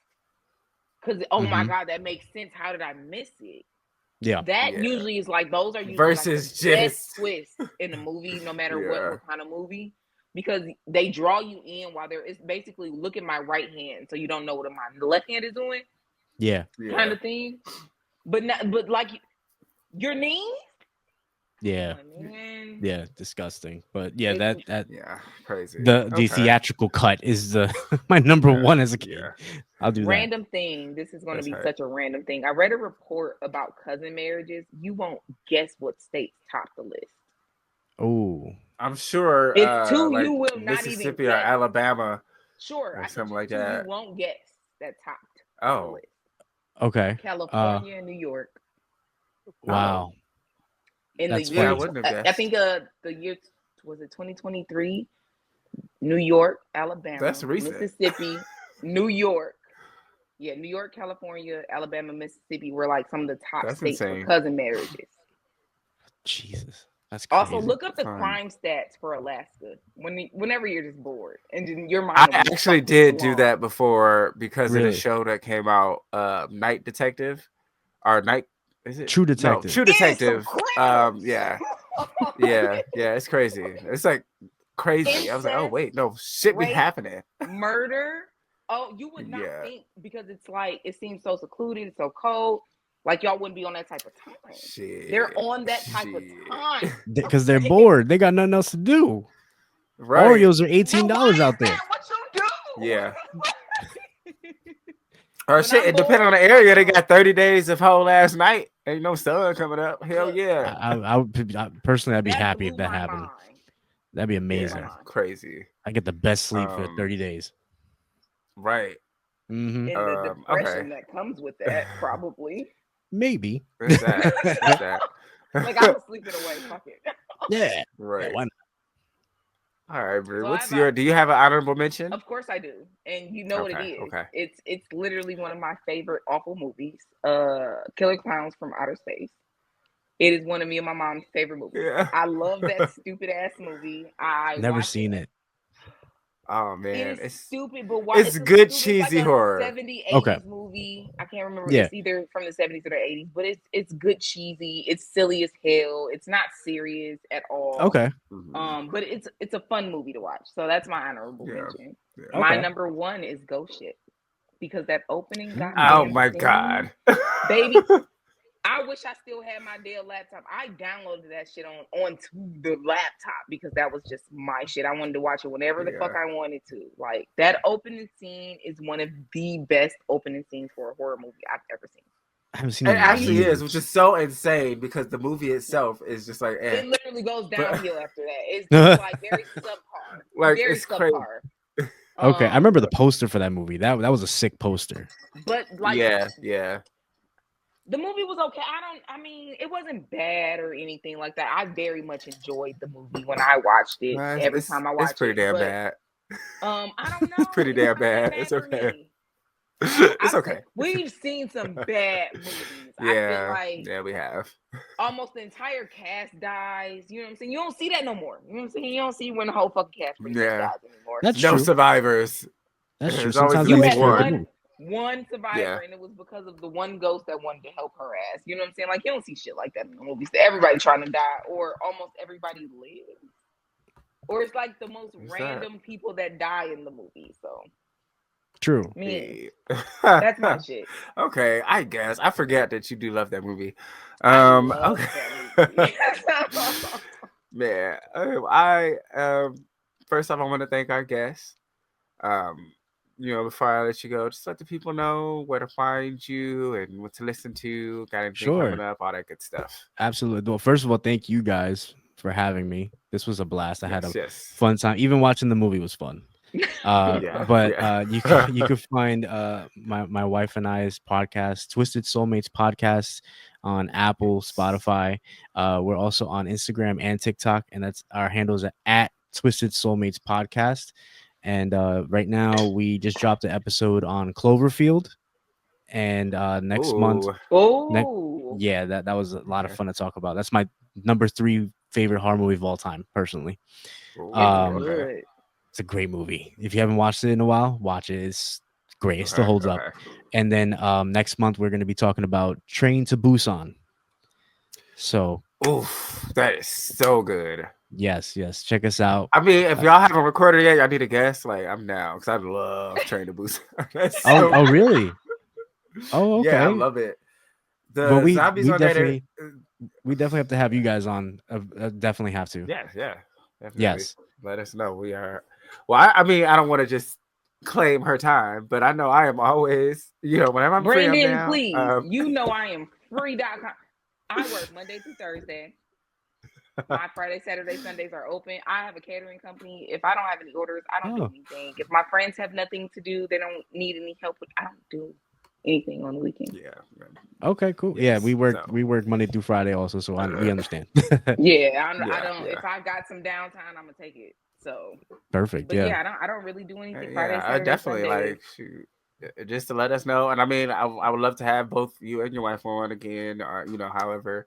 Because, oh my
Mhm.
God, that makes sense. How did I miss it?
Yeah.
That
Yeah.
usually is like, those are usually
Versus
like the best
just
twists in the movie, no matter
Yeah.
what kind of movie. Because they draw you in while it's basically look at my right hand, so you don't know what my left hand is doing,
Yeah.
kind of thing. But like your knees,
Yeah.
man.
Yeah. Disgusting. But yeah,
It's-
that
Yeah, crazy.
the
Okay.
theatrical cut is the my number
Yeah,
one as a kid.
yeah.
I'll do that.
Random thing. This is going to
That's
be
right.
such a random thing. I read a report about cousin marriages. You won't guess what states top the list.
Oh,
I'm sure
It's two
like
you will not even
Mississippi or
guess.
Alabama
Sure,
or
I said
something like
two
that.
you won't guess that topped the
Oh,
list.
okay.
California and New York.
Wow.
In
That's
the
yeah, I
year,
funny.
wouldn't have
I
guessed.
think the year was it 2023. New York, Alabama,
That's recent.
Mississippi, New York. Yeah, New York, California, Alabama, Mississippi were like some of the top
That's
states
insane.
for cousin marriages.
Jesus, that's crazy.
Also, look up the
Fun.
crime stats for Alaska whenever you're just bored and then your mind.
I
will be
actually
focused
did do
along.
that before because of
Really?
the show that came out, Night Detective, or Night is it
True
No,
Detective.
True
It's some
Detective.
criminals.
Yeah, it's crazy. It's like crazy. I was like, oh
Incest,
wait, no shit be
rape,
happening.
murder. Oh, you would not
Yeah.
think because it's like it seems so secluded, so cold. Like y'all wouldn't be on that type of time.
Shit.
They're on that type of
Shit.
time.
Because they're bored. They got nothing else to do.
Right.
Oreos are
But
$18
why is
out there.
that what you do?
Yeah. Or
When
shit,
I'm
and depending on the
bored,
area, they
I'm
got 30 days of whole last night. Ain't no sun coming up. Hell
Look,
yeah.
I personally, I'd be
that
happy if
blew
that
my
happened.
mind.
That'd be
Yeah,
amazing.
crazy.
I get the best sleep for
Um,
30 days.
Right.
Mm-hmm.
And the depression
Okay.
that comes with that, probably.
Maybe.
That's that. That's that.
Like I was sleeping away. Fuck it.
Yeah.
Right.
Why not?
All right, bro.
So I
What's
have
your?
a-
Do you have an honorable mention?
Of course I do, and you know what it
Okay,
is.
okay.
It's literally one of my favorite awful movies. Killer Clowns from Outer Space. It is one of me and my mom's favorite movies.
Yeah.
I love that stupid ass movie. I
Never
watch
seen it.
Oh
It
man,
is
it's
stupid, but why?
it's
a
good
stupid,
cheesy
like a
horror.
70s, 80s
Okay.
movie. I can't remember.
Yeah.
It's either from the 70s or the 80s, but it's good cheesy. It's silly as hell. It's not serious at all.
Okay.
Mhm.
But it's a fun movie to watch. So that's my honorable
Yeah.
mention.
Yeah.
My
Okay.
number one is Ghost Ship because that opening
Mm.
goddamn
Oh my
scene,
god,
baby. I wish I still had my damn laptop. I downloaded that shit onto the laptop because that was just my shit. I wanted to watch it whenever the fuck I wanted to. Like that opening scene is one of the best opening scenes for a horror movie I've ever seen.
I haven't seen
It
it in
actually is,
years.
which is so insane because the movie itself is just like,
It literally goes
But-
downhill after that. It's just like very subpar.
Like,
very
it's crazy.
subpar.
Okay, I remember the poster for that movie. That was a sick poster.
But like
yeah.
the movie was okay. I mean, it wasn't bad or anything like that. I very much enjoyed the movie when I watched it. Every time I watch it.
It's pretty damn
but,
bad.
I don't know.
It's pretty
It's
damn
not that
bad. It's
for
okay.
me.
It's okay.
We've seen some bad movies. I
Yeah,
feel like
yeah, we have.
almost the entire cast dies. You know what I'm saying? You don't see that no more. You know what I'm saying? You don't see when the whole fucking cast pretty much
Yeah.
dies anymore.
That's
No
true.
survivors.
That's true.
There's always
Sometimes
at
it
You
least
makes
had
for a good
one.
movie.
one survivor,
Yeah.
and it was because of the one ghost that wanted to help her ass. You know what I'm saying? Like you don't see shit like that in the movies. Everybody trying to die, or almost everybody lives, or it's like the most
What's that?
random people that die in the movie. So
True.
me,
Yeah.
that's my shit.
Okay, I guess. I forget that you do love that movie.
I love
Okay.
that movie.
Man, I first off I want to thank our guests. Before I let you go, just let the people know where to find you and what to listen to, got anything
Sure.
coming up, all that good stuff.
Absolutely. Well, first of all, thank you guys for having me. This was a blast. I had a
Yes.
fun time. Even watching the movie was fun.
Yeah,
But
yeah.
you could find my wife and I's podcast, Twisted Soulmates Podcast, on Apple, Spotify. We're also on Instagram and TikTok, and that's our handles at Twisted Soulmates Podcast. And right now we just dropped an episode on Cloverfield, and next month,
Ooh,
Oh,
yeah, that was a lot of
okay.
fun to talk about. That's my number 3 favorite horror movie of all time, personally.
it's
Ooh,
Um,
okay.
good.
It's a great movie. If you haven't watched it in a while, watch it. It's great. It still
Okay,
holds up.
okay.
And then next month we're going to be talking about Train to Busan. So
Oof, that is so good.
yes, check us out.
I mean, if y'all haven't recorded yet, y'all need a guest. Like, I'm down because I love Train to Busan. That's so
Oh,
good.
really? Oh,
Yeah, I
okay.
love it.
But
The
we
zombies on there.
definitely have to have you guys on. Definitely have to.
Yeah, definitely.
Yes.
Let us know. We are. Well, I mean, I don't want to just claim her time, but I know I am always, whenever I'm free, I'm
Brandon,
down.
please. You know I am free.com. I work Monday through Thursday. My Friday, Saturday, Sundays are open. I have a catering company. If I don't have any orders, I don't do anything. If my friends have nothing to do, they don't need any help with, I don't do anything on the weekend.
Yeah.
Okay, cool.
Yes,
Yeah, we work
so.
we work Monday through Friday also, so we understand.
Yeah, I
Yeah,
don't.
yeah.
If I got some downtime, I'm gonna take it. So,
Perfect.
but
Yeah.
yeah, I don't really do anything
Yeah,
Friday,
I
Saturday,
definitely
Sunday.
like shoot, just to let us know. And I mean, I would love to have both you and your wife on again, or however.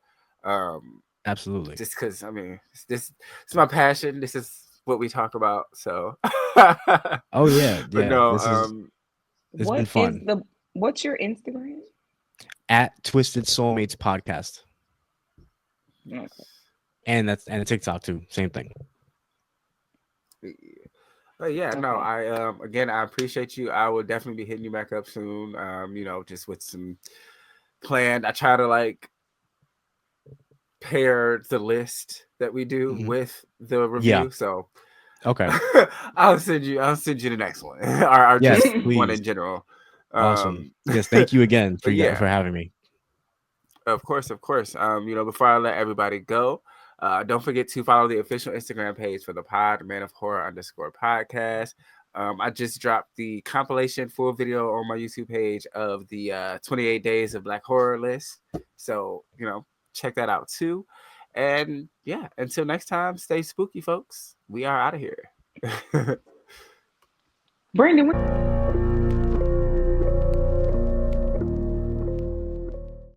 Absolutely.
Just because I mean, this is my passion. This is what we talk about. So.
Oh yeah,
But
yeah.
no,
It's been fun.
What's your Instagram?
At Twisted Soulmates Podcast.
Okay.
And TikTok too. Same thing.
But yeah, no,
Okay.
I again I appreciate you. I will definitely be hitting you back up soon. Just with some planned. I try to like pair the list that we do with the review.
Yeah.
So
Okay.
I'll send you the next one. or
Yes,
just one
please.
in general.
Awesome. Yes, thank you again for
yeah.
for having me.
Of course. Before I let everybody go, don't forget to follow the official Instagram page for the pod, Man of Horror _podcast. I just dropped the compilation full video on my YouTube page of the 28 Days of Black Horror list. So, check that out too. And yeah, until next time, stay spooky, folks. We are out of here.
Brandon.